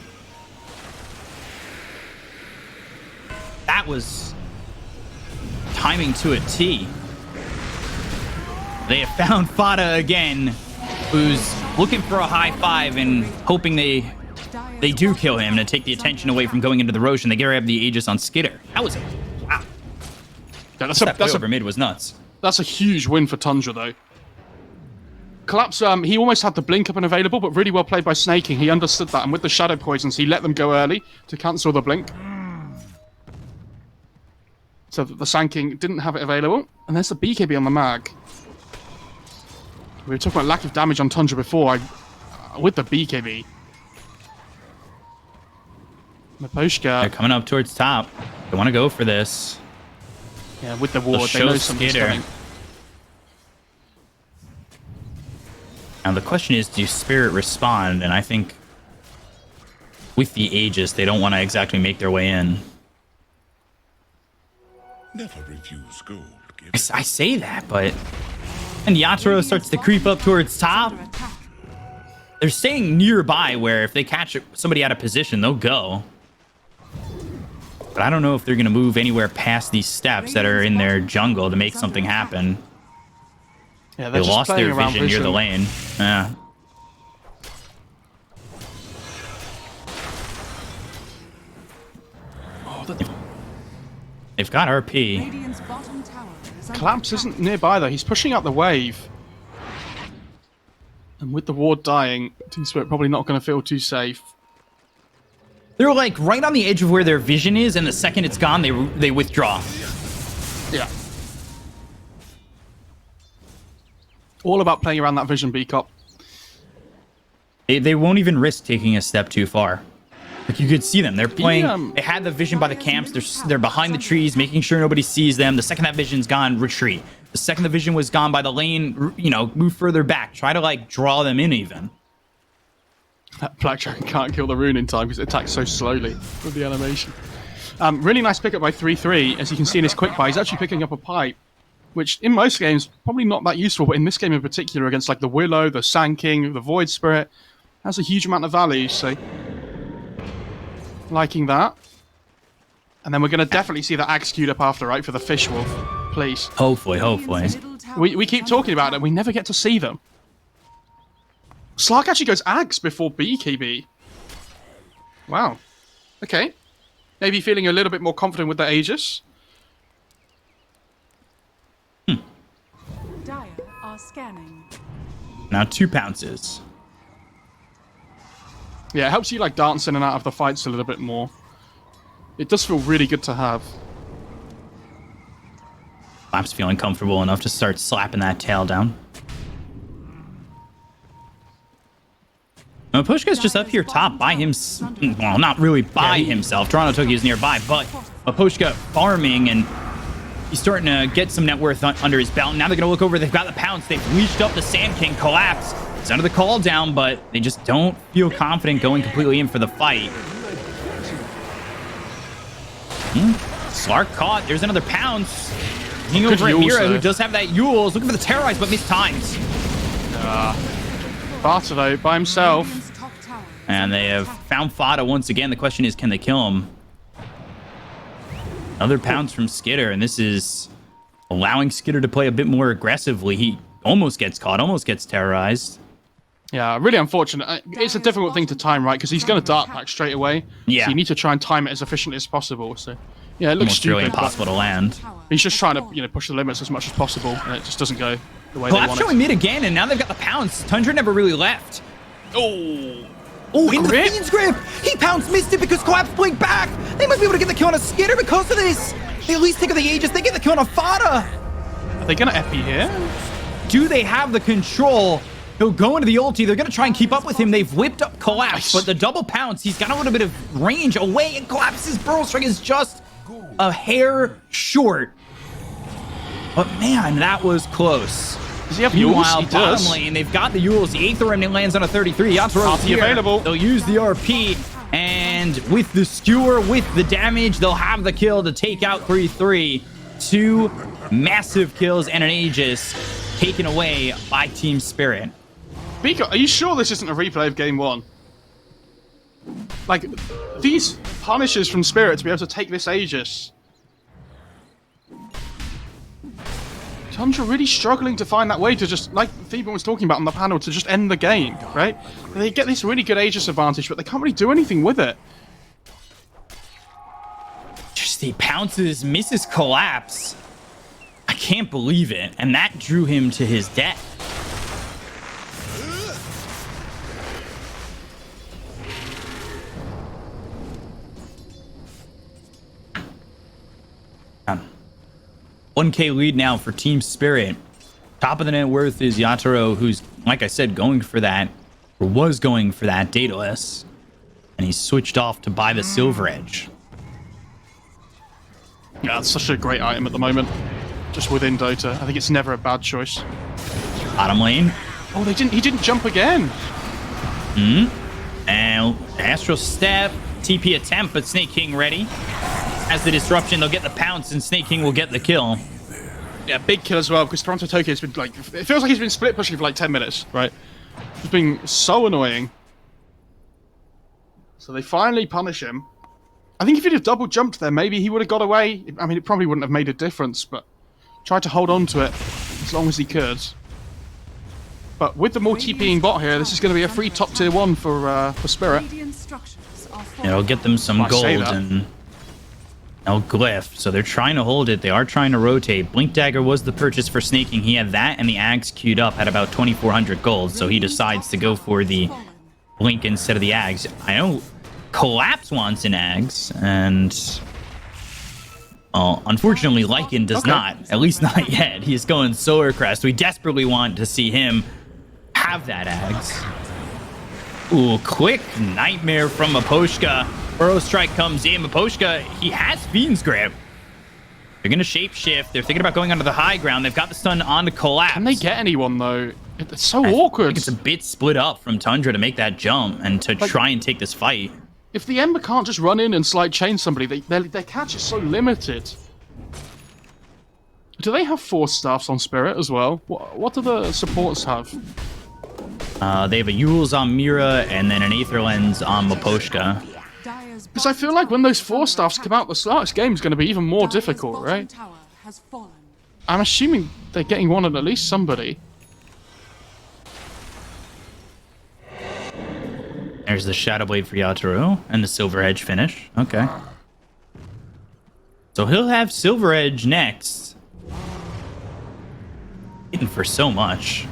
That was timing to a T. They have found Fada again, who's looking for a high 5 and hoping they do kill him to take the attention away from going into the Roche, and they get rid of the Aegis on Skitter. That was wow. Yeah, That play over mid was nuts. That's a huge win for Tundra, though. Collapse, he almost had the blink up and available, but really well played by Snaking. He understood that, and with the Shadow Poisons, he let them go early to cancel the blink. So that the Sand King didn't have it available. And there's the BKB on the mag. We were talking about lack of damage on Tundra before, with the BKB. They're Naposhka, coming up towards top. They want to go for this. yeah, with the ward, they show know something's Skitter. coming. Now the question is, do Spirit respond? And I think with the Aegis, they don't want to exactly make their way in. Never refuse gold. Give I say that, but... And Yatoro starts to creep up towards top. Under attack. They're staying nearby, where if they catch somebody out of position, they'll go. But I don't know if they're going to move anywhere past these steps that are in their jungle to make something happen. Yeah, They they're just lost playing their around vision near the lane. Yeah. They've got RP. Radiant's bottom tower is under Collapse attack. isn't nearby, though. He's pushing out the wave. And with the ward dying, Team Spirit probably not going to feel too safe. They're like right on the edge of where their vision is, and the second it's gone, they withdraw. Yeah. All about playing around that vision, B-Cop. They won't even risk taking a step too far. Like, you could see them. They're playing. Yeah. They had the vision by the camps. They're behind the trees, making sure nobody sees them. The second that vision's gone, retreat. The second the vision was gone by the lane, you know, move further back. Try to, like, draw them in even. That Black Dragon can't kill the rune in time because it attacks so slowly with the animation. Really nice pickup by 3-3. As you can see in his quick buy, he's actually picking up a pipe, which in most games probably not that useful, but in this game in particular, against like the Willow, the Sand King, the Void Spirit, has a huge amount of value. So, liking that. And then we're going to definitely see the Axe queued up after, right, for the Fish Wolf. Please. Hopefully. Radiant's middle tower We is keep under talking about attack. it, we never get to see them. Slark actually goes Axe before BKB. Wow. Okay. Maybe feeling a little bit more confident with the Aegis. Dire are scanning. Now 2 pounces. Yeah, it helps you like dance in and out of the fights a little bit more. It does feel really good to have. Lap's feeling comfortable enough to start slapping that tail down. Now, Mapushka's just up here top by him. Well, not really by himself. Toronto Tokyo is nearby, but Mapushka farming, and he's starting to get some net worth under his belt. Now they're going to look over. They've got the pounce. They've leashed up the Sand King. Collapse. It's under the call down, but they just don't feel confident going completely in for the fight. Slark caught. There's another pounce. King over at Mira, who does have that Yule, is looking for the terrorize, but missed times. Barter, though, by himself. And they have found Fada once again. The question is, can they kill him? Another pounce from Skitter, and this is allowing Skitter to play a bit more aggressively. He almost gets caught, almost gets terrorized. Yeah, really unfortunate. It's a difficult thing to time, right? Because he's going to dart back straight away. Yeah. So you need to try and time it as efficiently as possible. So, yeah, it looks Almost stupid. really impossible to land. He's just trying to, push the limits as much as possible, and it just doesn't go the way they Collapse want showing it. mid again, and now they've got the pounce. Tundra never really left. Oh, in the Fiend's grip! He pounced, missed it because Collapse blinked back! They must be able to get the kill on a Skitter because of this! They at least take out the Aegis, they get the kill on a Fada! Are they going to epi here? Do they have the control? He'll go into the ulti, they're gonna try and keep up with him. They've whipped up Collapse, but the double pounce, he's got a little bit of range away, and Collapse's burrow strike is just a hair short. But man, that was close. Does he have Meanwhile, Yules? He bottom does. lane, they've got the Yules. The Aether Remnant lands on a 33. Yatoro's here. available. They'll use the RP, and with the skewer, with the damage, they'll have the kill to take out 3-3. 2 massive kills and an Aegis taken away by Team Spirit. Biko, are you sure this isn't a replay of Game 1? Like, these punishes from Spirit to be able to take this Aegis. Tundra really struggling to find that way to just, like Theben was talking about on the panel, to just end the game, right? They get this really good Aegis advantage, but they can't really do anything with it. Just he pounces, misses Collapse. I can't believe it. And that drew him to his death. Um, 1K lead now for Team Spirit. Top of the net worth is Yatoro, who's, like I said, going for that, or was going for that Daedalus. And he's switched off to buy the Silver Edge. Yeah, it's such a great item at the moment. Just within Dota. I think it's never a bad choice. Bottom lane. Oh, he didn't jump again. And Astral Step, TP attempt, but Snake King ready. As the disruption, they'll get the pounce, and Snake King will get the kill. Yeah, big kill as well, because Toronto Tokyo has been like, it feels like he's been split pushing for like 10 minutes, right? It's been so annoying. So they finally punish him. I think if he'd have double jumped there, maybe he would have got away. I mean, it probably wouldn't have made a difference, but tried to hold on to it as long as he could. But with the more TPing bot here, this is going to be a free top tier 1 for Spirit. It'll get them some gold and no glyph. So they're trying to hold it. They are trying to rotate. Blink Dagger was the purchase for Snaking. He had that and the Ags queued up at about 2,400 gold. So he decides to go for the Blink instead of the Ags. I know Collapse wants an Ags, and unfortunately Lycan does not. At least not yet. He's going Solar Crest. We desperately want to see him have that Ags. Ooh, quick nightmare from Maposhka. Burrow Strike comes in. Maposhka, he has Fiend's Grip. They're going to shapeshift. They're thinking about going onto the high ground. They've got the stun on to Collapse. Can they get anyone, though? It's so awkward. I think it's a bit split up from Tundra to make that jump and to try and take this fight. If the Ember can't just run in and slide chain somebody, their catch is so limited. Do they have Force Staffs on Spirit as well? What do the supports have? They have a Yules on Mira and then an Aether Lens on Maposhka. Because I feel like when those Force Staffs come out, the start of this game is going to be even more difficult, right? I'm assuming they're getting one on at least somebody. There's the Shadow Blade for Yatoro and the Silver Edge finish. Okay. So he'll have Silver Edge next. hitting for so much.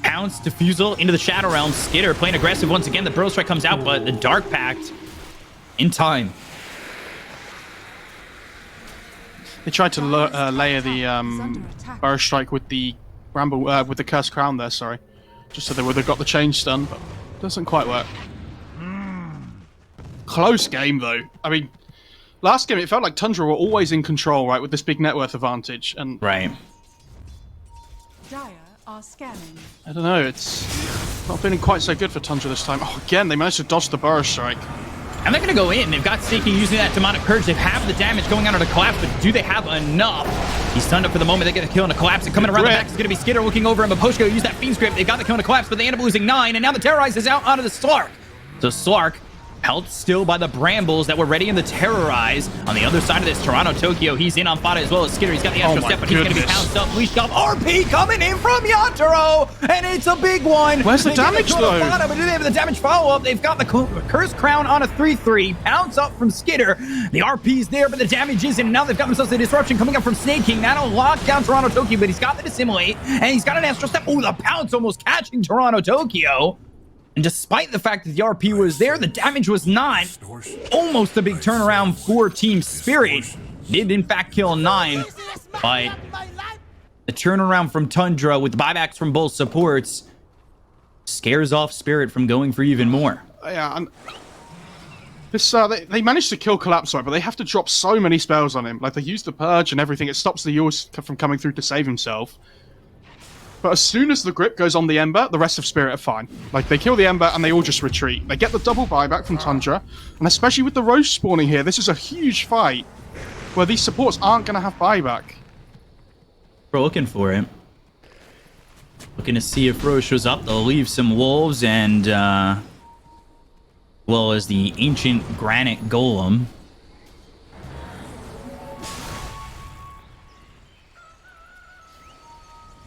Pounce, Diffusal into the Shadow Realm. Skitter playing aggressive once again. The Burrow Strike comes out, but the Dark Pact in time. They tried to layer the Burrow Strike with the Bramble, with the Cursed Crown there, sorry. Just so they would have got the change stun, but it doesn't quite work. Close game, though. I mean, last game it felt like Tundra were always in control, right, with this big net worth advantage, and... Right. Dire are scanning. I don't know, it's not feeling quite so good for Tundra this time. Oh, again, they managed to dodge the Burrow Strike. And they're going to go in. They've got Sneaking using that Demonic Purge. They have the damage going on to Collapse, but do they have enough? He's stunned up for the moment. They get a kill on a Collapse. And coming around the back is going to be Skitter looking over him. But Poshko use that Fiend's Grip. They got the kill on a Collapse, but they end up losing 9. And now the Terrorize is out onto the Slark. So Slark held still by the Brambles that were ready in the Terrorize. On the other side of this, Toronto Tokyo, he's in on Fada as well as Skitter. He's got the Astro Step, but he's going to be pounced up. Leashed off. RP coming in from Yatoro, and it's a big one. Where's the damage, though? Fada, but do they have the damage follow-up? They've got the Cursed Crown on a 3-3. Pounce up from Skitter. The RP's there, but the damage isn't. And now they've got themselves a disruption coming up from Snake King. That'll lock down Toronto Tokyo, but he's got the Dissimulate, and he's got an Astro Step. Oh, the Pounce almost catching Toronto Tokyo. And despite the fact that the RP was there, the damage was not. Almost a big turnaround for Team Spirit. Did in fact kill 9, but the turnaround from Tundra with buybacks from both supports scares off Spirit from going for even more. Yeah, and this they managed to kill Collapse, but they have to drop so many spells on him. Like, they use the Purge and everything. It stops the Yours from coming through to save himself. But as soon as the grip goes on the Ember, the rest of Spirit are fine. Like, they kill the Ember and they all just retreat. They get the double buyback from Tundra, and especially with the Roche spawning here, this is a huge fight where these supports aren't going to have buyback. We're looking for it. Looking to see if Roche shows up. They'll leave some Wolves and, well as the Ancient Granite Golem.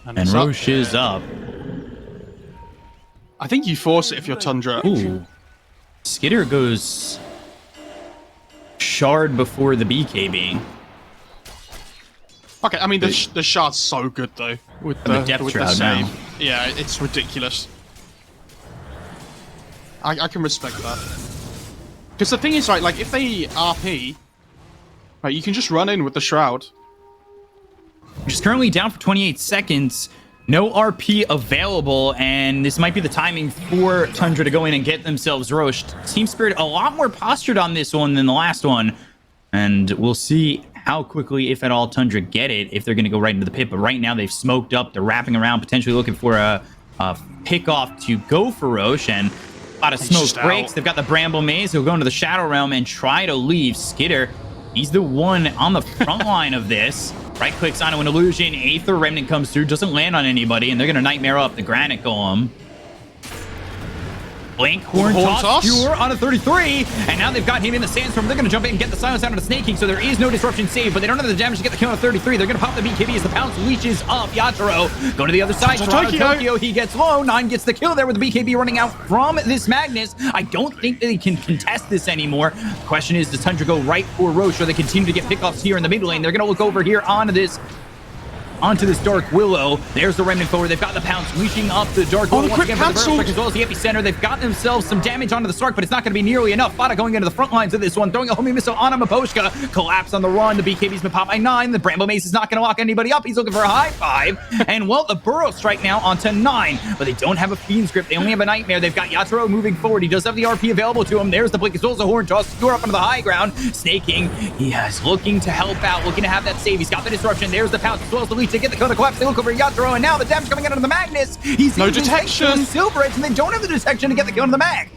And Roche is up. I think you force it if you're Tundra. Ooh. Skitter goes Shard before the BKB. Okay, I mean, the Shard's so good, though. With the Depth with Shroud the save. now. Yeah, it's ridiculous. I can respect that. Because the thing is, right, like, if they RP, right, you can just run in with the Shroud. Which is currently down for 28 seconds. No RP available, and this might be the timing for Tundra to go in and get themselves roached. Team Spirit a lot more postured on this one than the last one, and we'll see how quickly, if at all, Tundra get it, if they're going to go right into the pit. But right now, they've smoked up. They're wrapping around, potentially looking for a pick-off to go for Roche, and a lot of smoke breaks. They've got the Bramble Maze. They'll go into the Shadow Realm and try to leave. Skitter, he's the one on the front line of this. Right clicks onto an illusion. Aether Remnant comes through, doesn't land on anybody, and they're going to Nightmare up the Granite Golem. Blink, Horn Toss, Pure on a 33, and now they've got him in the Sandstorm. They're going to jump in and get the silence out of the Snake King, so there is no disruption save, but they don't have the damage to get the kill on a 33. They're going to pop the BKB as the Pounce leashes up Yatoro. Go to the other side. Toronto Tokyo, he gets low. 9 gets the kill there with the BKB running out from this Magnus. I don't think they can contest this anymore. The question is, does Tundra go right for Roche, or they continue to get pickoffs here in the mid lane? They're going to look over here onto this Dark Willow. There's the Remnant forward. They've got the Pounce leashing up the Dark Willow once again for the Burst Strike as well as the Epicenter. They've got themselves some damage onto the Slark, but it's not going to be nearly enough. Fada going into the front lines of this one, throwing a homing missile on Maposhka. Collapse on the run. The BKB's been popped by 9. The Bramble Mace is not going to lock anybody up. He's looking for a high 5. And, well, the Burrow Strike now onto 9, but they don't have a Fiend's Grip. They only have a Nightmare. They've got Yatoro moving forward. He does have the RP available to him. There's the Blink as well as the Horn Toss. Skewer up onto the high ground. Snake King, he is looking to help out, looking to have that save. He's got the disruption. There's the Pounce as well as the lead to get the Kona Collapse. They look over Yatoro, and now the damage coming out of the Magnus. He's no detection. Silver Edge, and they don't have the detection to get the kill on the Mag.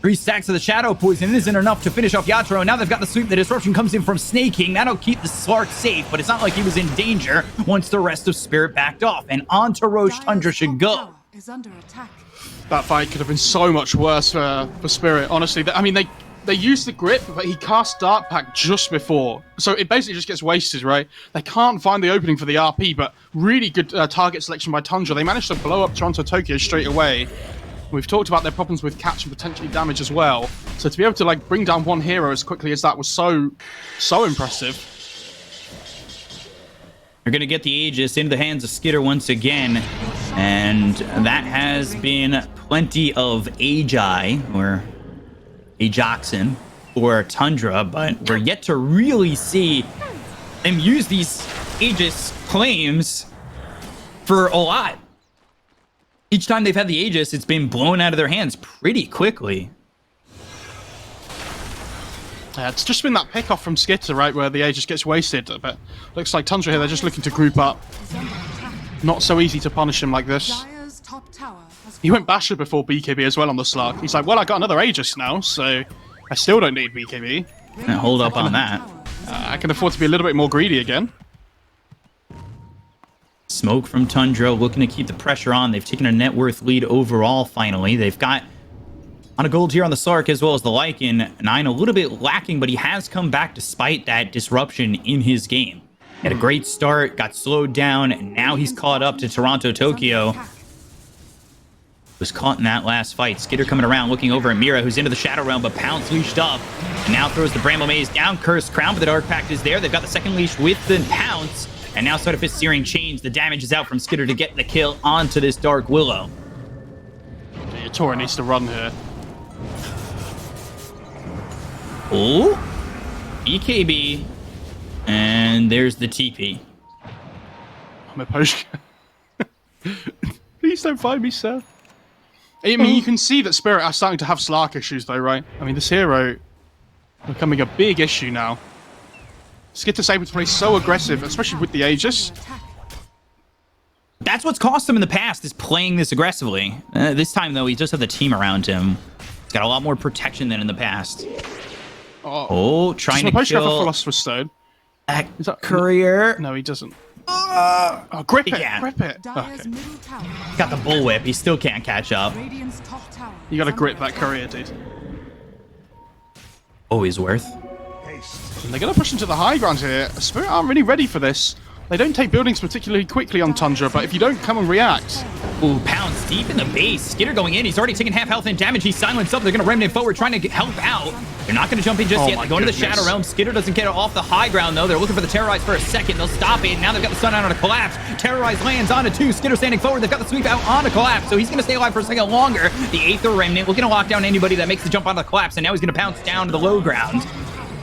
3 stacks of the Shadow Poison isn't enough to finish off Yatoro. Now they've got the sweep. The disruption comes in from Snake King. That'll keep the Slark safe, but it's not like he was in danger once the rest of Spirit backed off. And on to Roche Tundra should go. Is under attack. That fight could have been so much worse for Spirit, honestly. I mean, they used the grip, but he cast Dark Pact just before. So it basically just gets wasted, right? They can't find the opening for the RP, but really good target selection by Tundra. They managed to blow up Toronto Tokyo straight away. We've talked about their problems with catch and potentially damage as well. So to be able to like bring down one hero as quickly as that was so impressive. They're going to get the Aegis into the hands of Skitter once again. And that has been plenty of Agi, or Ajaxin, or Tundra, but we're yet to really see them use these Aegis claims for a lot. Each time they've had the Aegis, it's been blown out of their hands pretty quickly. Yeah, it's just been that pick off from Skitter, right, where the Aegis gets wasted. But looks like Tundra here, they're just looking to group up. Not so easy to punish him like this. Dire's top tower has He went Basher before BKB as well on the Slark. He's like, well, I got another Aegis now, so I still don't need BKB. Hold up on that. I can afford to be a little bit more greedy again. Smoke from Tundra, looking to keep the pressure on. They've taken a net worth lead overall, finally. They've got on a gold here on the Slark as well as the Lycan. 9 a little bit lacking, but he has come back despite that disruption in his game. Had a great start, got slowed down, and now he's caught up to Toronto Tokyo. Was caught in that last fight. Skitter coming around, looking over at Mira, who's into the Shadow Realm, but Pounce leashed up, and now throws the Bramble Maze down. Cursed Crown, but the Dark Pact is there. They've got the second leash with the Pounce, and now Soda Fist Searing Chains. The damage is out from Skitter to get the kill onto this Dark Willow. Yeah, Tora needs to run here. Oh, BKB, and there's the TP. I'm a potion. Please don't find me, sir. I mean, you can see that Spirit are starting to have Slark issues, though, right? I mean, this hero becoming a big issue now. Skitter's able to play so aggressive, especially with the Aegis. That's what's cost him in the past, is playing this aggressively. This time, though, he just has the team around him. He's got a lot more protection than in the past. Oh, trying to kill Philosopher's Stone. Is that Courier. No, he doesn't. Oh, grip it, Yeah. grip it. Dire's Okay. middle tower. Got the bullwhip. He still can't catch up. Radiant's top tower. You gotta is grip under that courier, dude. Always worth. And they're gonna push into the high ground here. Spirit aren't really ready for this. They don't take buildings particularly quickly on Tundra, but if you don't come and react... Ooh, Pounce deep in the base. Skitter going in. He's already taken half health and damage. He's silenced up. They're going to remnant forward, trying to help out. They're not going to jump in just Oh yet. my They go into the goodness. Shadow Realm. Skitter doesn't get off the high ground, though. They're looking for the Terrorize for a second. They'll stop it. Now they've got the Sun out on a collapse. Terrorize lands onto 2. Skitter standing forward. They've got the sweep out on a collapse, so he's going to stay alive for a second longer. The Aether Remnant looking to lock down anybody that makes the jump onto the collapse, and now he's going to pounce down to the low ground.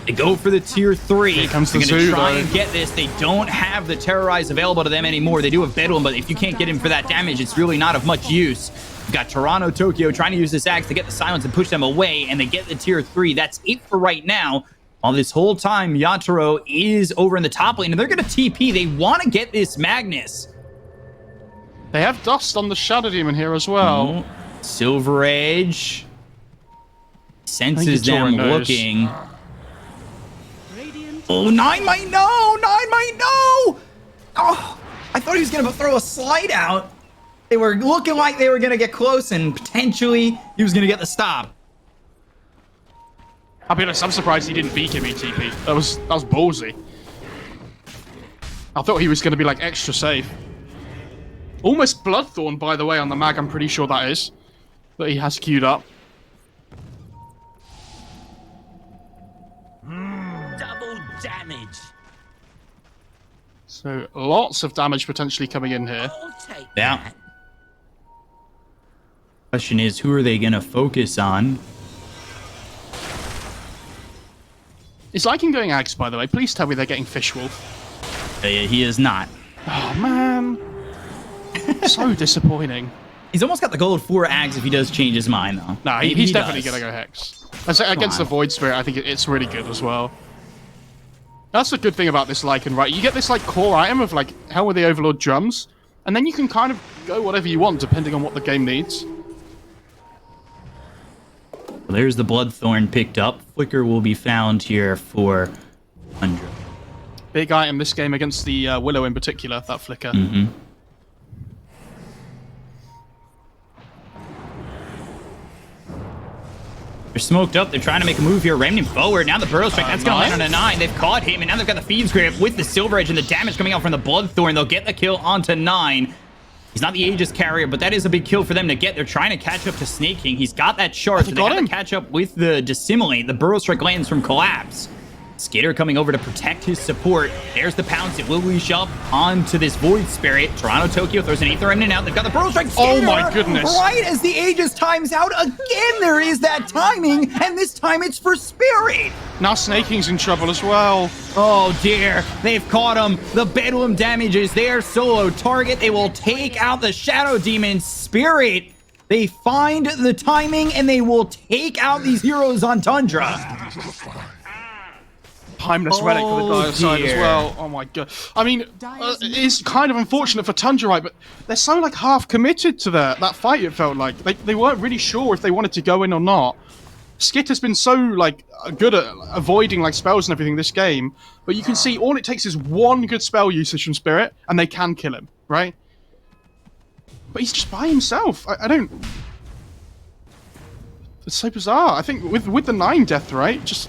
They go for the tier 3. Here comes They're the going to zoo, try though. and get this. They don't have the Terrorize available to them anymore. They do have Bedlam, but if you can't get him for that damage, it's really not of much use. You've got Toronto Tokyo trying to use this axe to get the silence and push them away, and they get the tier 3. That's it for right now. While this whole time, Yatoro is over in the top lane, and they're going to TP. They want to get this Magnus. They have Dust on the Shadow Demon here as well. Silver Edge senses Tora them knows. looking. Radiant Oh, 9 might no! 9 might no! Oh, I thought he was going to throw a slide out. They were looking like they were going to get close, and potentially he was going to get the stop. I'll be honest, I'm surprised he didn't BKB TP. That was ballsy. I thought he was going to be like extra safe. Almost Bloodthorn, by the way, on the mag. I'm pretty sure that is. That he has queued up. Double damage. So lots of damage potentially coming in here. I'll take Yeah. that. Question is, who are they going to focus on? Is Lycan going Ags, by the way? Please tell me they're getting Fishwolf. He is not. Oh, man. So disappointing. He's almost got the gold for Ags if he does change his mind, though. No, Maybe he's he definitely does. going to go Hex. Against the Void Spirit, I think it's really good as well. That's the good thing about this Lycan, right? You get this like core item of like Hell with the Overlord drums, and then you can kind of go whatever you want depending on what the game needs. Well, there's the Bloodthorn picked up. Flicker will be found here for 100. Big item this game against the Willow in particular, that Flicker. They're smoked up. They're trying to make a move here. Remnant forward. Now the Burrow Strike. That's going to land on a 9. They've caught him, and now they've got the Fiend's Grip with the Silver Edge and the damage coming out from the Bloodthorn. They'll get the kill onto 9. He's not the Aegis carrier, but that is a big kill for them to get. They're trying to catch up to Snake King. He's got that shard, so they got have him. to catch up with the Dissimulate. The Burrow Strike lands from Collapse. Skitter coming over to protect his support. There's the pounce. It will leash up onto this Void Spirit. Toronto Tokyo throws an Aether in and out. They've got the Burrow Strike. Skitter, Oh my goodness. Right as the Aegis times out, again there is that timing, and this time it's for Spirit. Now Snake King's in trouble as well. Oh dear, they've caught him. The Bedlam damage is their solo target. They will take out the Shadow Demon Spirit. They find the timing, and they will take out these heroes on Tundra. Timeless relic for the Dire side as dear. well. Oh my god. I mean, it's kind of unfortunate for Tundra, right? But they're so like half committed to that fight. It felt like they weren't really sure if they wanted to go in or not. Skit has been so like good at avoiding like spells and everything this game, but you can see all it takes is one good spell usage from Spirit, and they can kill him, right? But he's just by himself. I don't. It's so bizarre. I think with the 9 death, right? Just.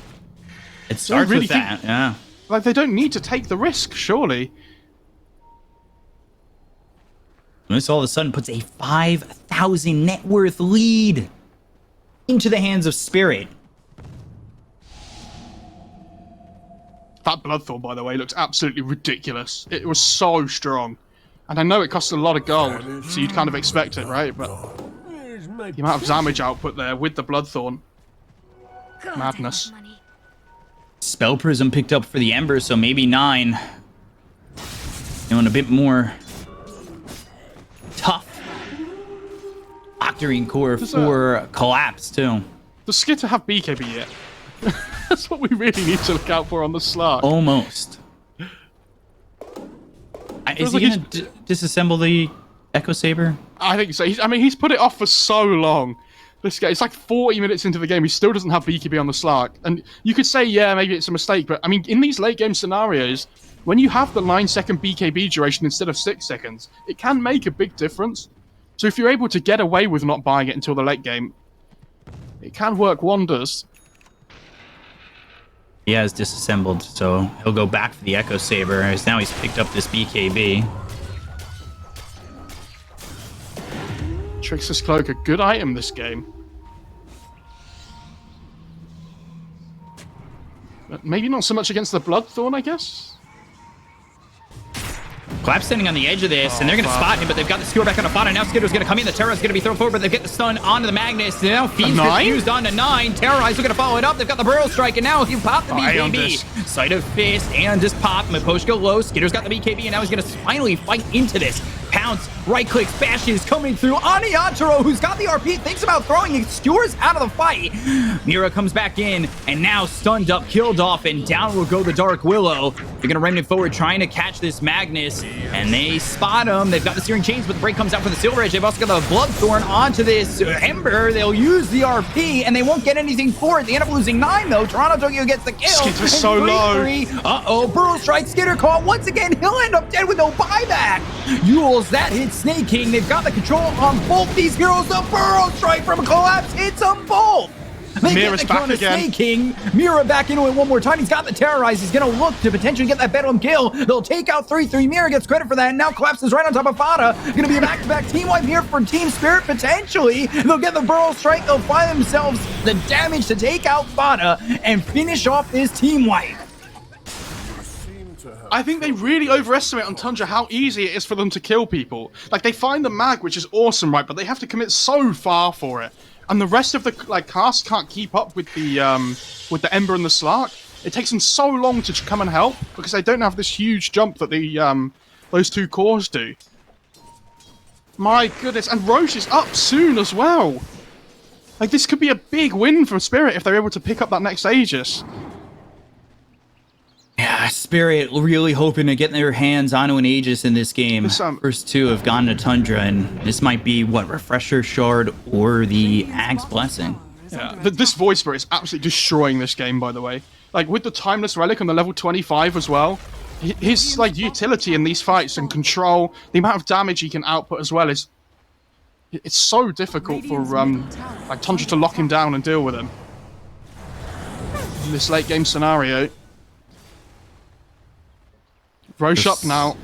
It starts really with that, yeah. Like, they don't need to take the risk, surely. And this all of a sudden puts a 5,000 net worth lead into the hands of Spirit. That Bloodthorn, by the way, looks absolutely ridiculous. It was so strong. And I know it costs a lot of gold, so you'd kind of expect it, right? But the amount of damage output there with the Bloodthorn. Madness. Spell Prism picked up for the Ember, so maybe 9. Doing a bit more tough. Octarine Core for Collapse, too. Does Skitter have BKB yet? That's what we really need to look out for on the slot. Almost. Is he going to disassemble the Echo Saber? I think so. He's put it off for so long. This guy, it's like 40 minutes into the game, he still doesn't have BKB on the Slark. And you could say, yeah, maybe it's a mistake, but I mean, in these late game scenarios, when you have the 9-second BKB duration instead of 6 seconds, it can make a big difference. So if you're able to get away with not buying it until the late game, it can work wonders. He has disassembled, so he'll go back for the Echo Saber, as now he's picked up this BKB. Trickster's Cloak, a good item this game. But maybe not so much against the Bloodthorn, I guess? Collapse standing on the edge of this, and they're going to spot him, but they've got the skewer back on the Fada. Now Skitter's going to come in. The Terror's going to be thrown forward, but they get the stun onto the Magnus. Now Fiend's used onto 9. Terrorize looking to follow it up. They've got the Burrow Strike, and now he popped the BKB. Sight of Fist, and just pop. Maposhka low. Skitter's got the BKB, and now he's going to finally fight into this. Pounce, right clicks, bashes coming through. Aniataro, who's got the RP, thinks about throwing it, skewers out of the fight. Mira comes back in, and now stunned up, killed off, and down will go the Dark Willow. They're going to remnant forward, trying to catch this Magnus, and they spot him. They've got the Searing Chains, but the break comes out for the Silver Edge. They've also got the Bloodthorn onto this Ember. They'll use the RP, and they won't get anything for it. They end up losing 9, though. Toronto Tokyo gets the kill. Skitter's so low. Uh-oh, Burrow Strike, Skitter caught once again. He'll end up dead with no buyback. Yules, that hits Snake King. They've got the control on both these heroes. The Burrow Strike from Collapse hits them both. They Mira's get the back again. Snake King. Mira back into it one more time. He's got the Terrorize. He's going to look to potentially get that Bedlam kill. They'll take out 3-3. Mira gets credit for that. And now Collapse is right on top of Fada. Going to be a back-to-back team wipe here for Team Spirit, potentially. They'll get the Burrow Strike. They'll find themselves the damage to take out Fada and finish off this team wipe. I think they really overestimate on Tundra how easy it is for them to kill people. Like, they find the mag, which is awesome, right? But they have to commit so far for it. And the rest of the cast can't keep up with the Ember and the Slark. It takes them so long to come and help because they don't have this huge jump that the those two cores do. My goodness, and Roche is up soon as well. Like, this could be a big win for Spirit if they're able to pick up that next Aegis. Yeah, Spirit really hoping to get their hands onto an Aegis in this game. First 2 have gone to Tundra, and this might be, what, Refresher Shard or the Ag's Blessing. Yeah, this Void Spirit is absolutely destroying this game, by the way. Like, with the Timeless Relic on the level 25 as well, his, like, utility in these fights and control, the amount of damage he can output as well is... It's so difficult for, like, Tundra to lock him down and deal with him. In this late game scenario... Roche up now.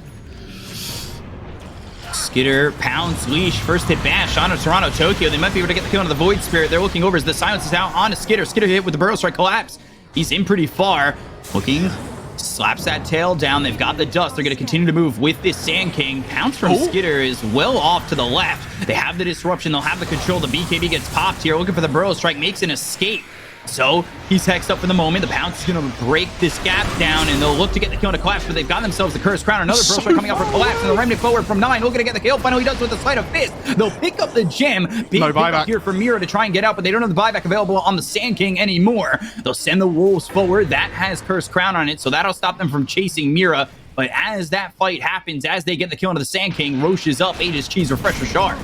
Skitter, Pounce, Leash, first hit bash onto Toronto Tokyo. They might be able to get the kill on the Void Spirit. They're looking over as the silence is out onto Skitter. Skitter hit with the Burrow Strike, Collapse. He's in pretty far. Looking, slaps that tail down. They've got the dust. They're going to continue to move with this Sand King. Pounce from Skitter is well off to the left. They have the disruption. They'll have the control. The BKB gets popped here. Looking for the Burrow Strike. Makes an escape. So he's hexed up for the moment. The Pounce is going to break this gap down, and they'll look to get the kill to Collapse, but they've got themselves the Cursed Crown. Another Burrow Strike coming out for Collapse, and the Remnant forward from 9. Looking to get the kill. Finally does with the Sleight of Fist. They'll pick up the gem. Big No buyback here for Mira to try and get out, but they don't have the buyback available on the Sand King anymore. They'll send the Wolves forward. That has Cursed Crown on it, so that'll stop them from chasing Mira. But as that fight happens, as they get the kill into the Sand King, Roche is up. Aegis Cheese Refresher Shard.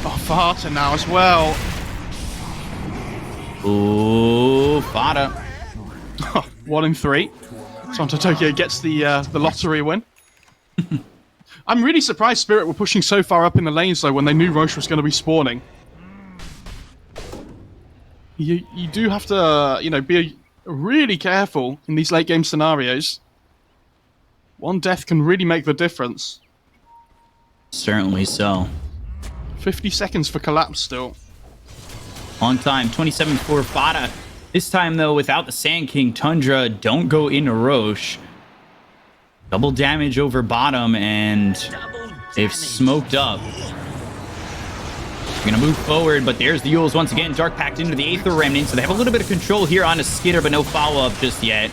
Oh, Fata now as well. Ooh, Fata. 1 in 3. Toronto Tokyo gets the lottery win. I'm really surprised Spirit were pushing so far up in the lanes though when they knew Roche was going to be spawning. You do have to, you know, be really careful in these late game scenarios. One death can really make the difference. Certainly so. 50 seconds for Collapse still. Long time, 27 for Fata. This time, though, without the Sand King, Tundra don't go into Roche. Double damage over bottom, and they've smoked up. They're going to move forward, but there's the Yules once again. Dark packed into the Aether Remnant, so they have a little bit of control here on a Skitter, but no follow-up just yet.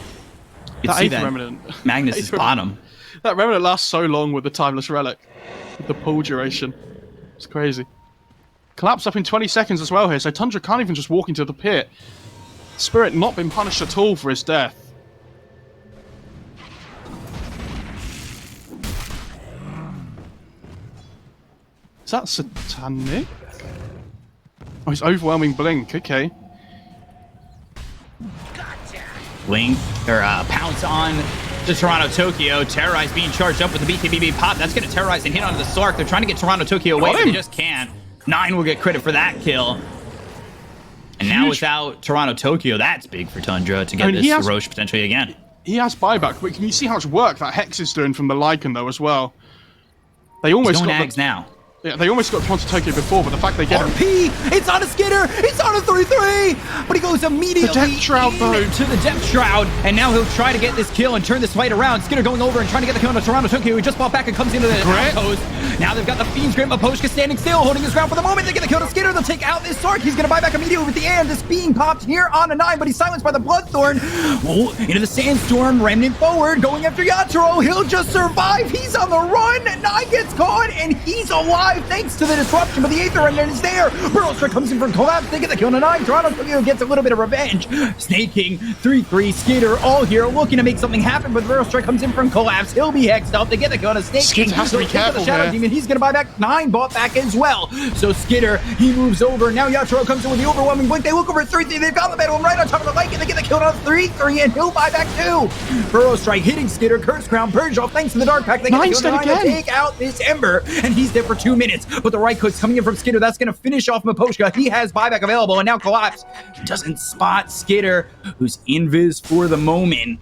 You can see that Remnant. Magnus is bottom. That Remnant lasts so long with the Timeless Relic. With the pull duration. It's crazy. Collapse up in 20 seconds as well here, so Tundra can't even just walk into the pit. Spirit not been punished at all for his death. Is that Satanic? Oh, he's overwhelming Blink, okay. Blink, or Pounce on to Toronto Tokyo. Terrorize being charged up with the BKB pop. That's going to terrorize and hit onto the Sark. They're trying to get Toronto Tokyo away, but they just can't. 9 will get credit for that kill. And now without Toronto Tokyo, that's big for Tundra to get this Roche potentially again. He has buyback, but can you see how much work that Hex is doing from the Lycan though as well? They almost got Ags now. Yeah, they almost got Toronto Tokyo before, but the fact they get RP! It's on a Skitter! It's on a 3-3! But he goes immediately the Depth Shroud, though. to the Depth Shroud, and now he'll try to get this kill and turn this fight around. Skitter going over and trying to get the kill on Toronto Tokyo. He just fought back and comes into the outpost. Now they've got the Fiend's Grip. Maposhka standing still, holding his ground for the moment. They get the kill to Skitter. They'll take out this Sark. He's going to buy back immediately with the end. This being popped here on a 9, but he's silenced by the Bloodthorn. Oh, into the Sandstorm. Remnant forward, going after Yatoro. He'll just survive. He's on the run. 9 gets caught, and he's alive thanks to the disruption, but the Aether Remnant is there. Burrow Strike comes in from Collapse. They get the kill on a 9. Toronto Tokyo gets a little bit of revenge. Snake King, 3-3, Skitter, all here looking to make something happen, but Burrow Strike comes in from Collapse. He'll be hexed up. They get the kill on a Snake King. Has to be careful, the Shadow Demon. He's going to buy back 9, bought back as well. So Skitter, he moves over. Now Yatoro comes in with the overwhelming blink. They look over at 3-3. They've got the battle right on top of the lake, and they get the kill on 3-3, and he'll buy back 2. Burrow Strike hitting Skitter. Curse Crown, Purge off thanks to the Dark Pack. They get the kill on 9 to take out this Ember, and he's there for 2 minutes. But the right click's coming in from Skitter. That's going to finish off Maposhka. He has buyback available, and now Collapse doesn't spot Skitter, who's invis for the moment.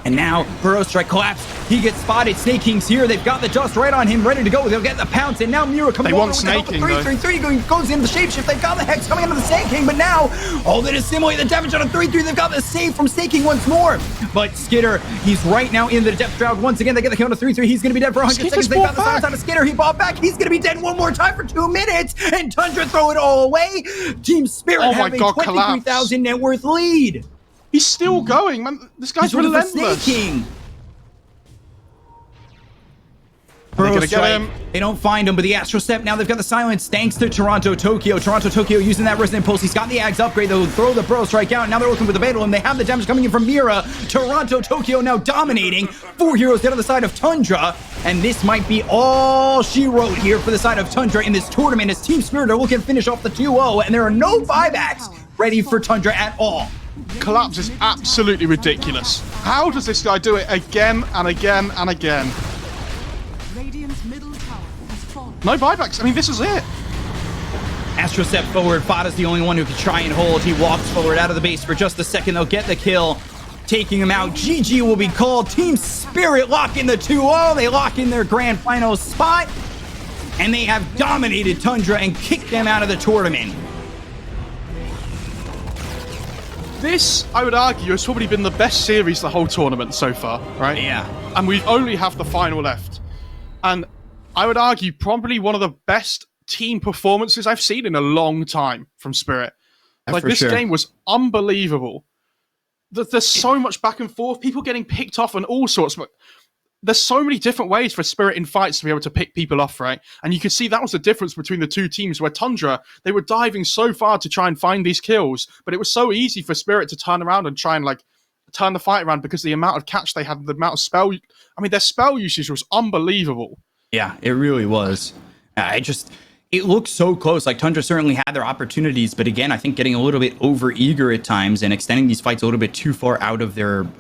And now Burrow Strike Collapse. He gets spotted. Snake King's here. They've got the dust right on him, ready to go. They'll get the pounce, and now Mira coming over with the 3-3 goes into the shapeshift. They've got the Hex coming into the Snake King, but now all that is simulate the damage on a 3-3. They've got the save from Snake King once more. But Skitter, he's right now in the Depth Shroud once again. They get the kill on a 3-3. He's going to be dead for 100 seconds. They've got the silence on a Skitter. He bought back. He's going to be dead one more time for 2 minutes, and Tundra throw it all away. Team Spirit have a 23,000 net worth lead. He's still going, man. This guy's relentless. Snake King. Burrow Strike. They don't find him, but the Astral Step, now they've got the silence thanks to Toronto Tokyo. Toronto Tokyo using that Resonant Pulse. He's got the Ags upgrade. They'll throw the Burrow Strike out. Now they're looking for the Vandal, and they have the damage coming in from Mira. Toronto Tokyo now dominating. 4 heroes down on the side of Tundra, and this might be all she wrote here for the side of Tundra in this tournament as Team Spirit are looking to finish off the 2-0, and there are no buybacks ready for Tundra at all. Collapse is absolutely ridiculous. How does this guy do it again and again and again? Radiant's middle tower has fallen. No buybacks. I mean, this is it. Astro step forward. Fada's the only one who can try and hold. He walks forward out of the base for just a second. They'll get the kill, taking him out. GG will be called. Team Spirit lock in the 2-0. They lock in their grand final spot, and they have dominated Tundra and kicked them out of the tournament. This, I would argue, has probably been the best series the whole tournament so far, right? Yeah. And we only have the final left. And I would argue probably one of the best team performances I've seen in a long time from Spirit. Like, this game was unbelievable. There's so much back and forth, people getting picked off and all sorts. But there's so many different ways for Spirit in fights to be able to pick people off, right? And you can see that was the difference between the two teams, where Tundra, they were diving so far to try and find these kills, but it was so easy for Spirit to turn around and try and, like, turn the fight around because the amount of catch they had, the amount of spell... I mean, their spell usage was unbelievable. Yeah, it really was. It looked so close. Like, Tundra certainly had their opportunities, but again, I think getting a little bit over eager at times and extending these fights a little bit too far out of their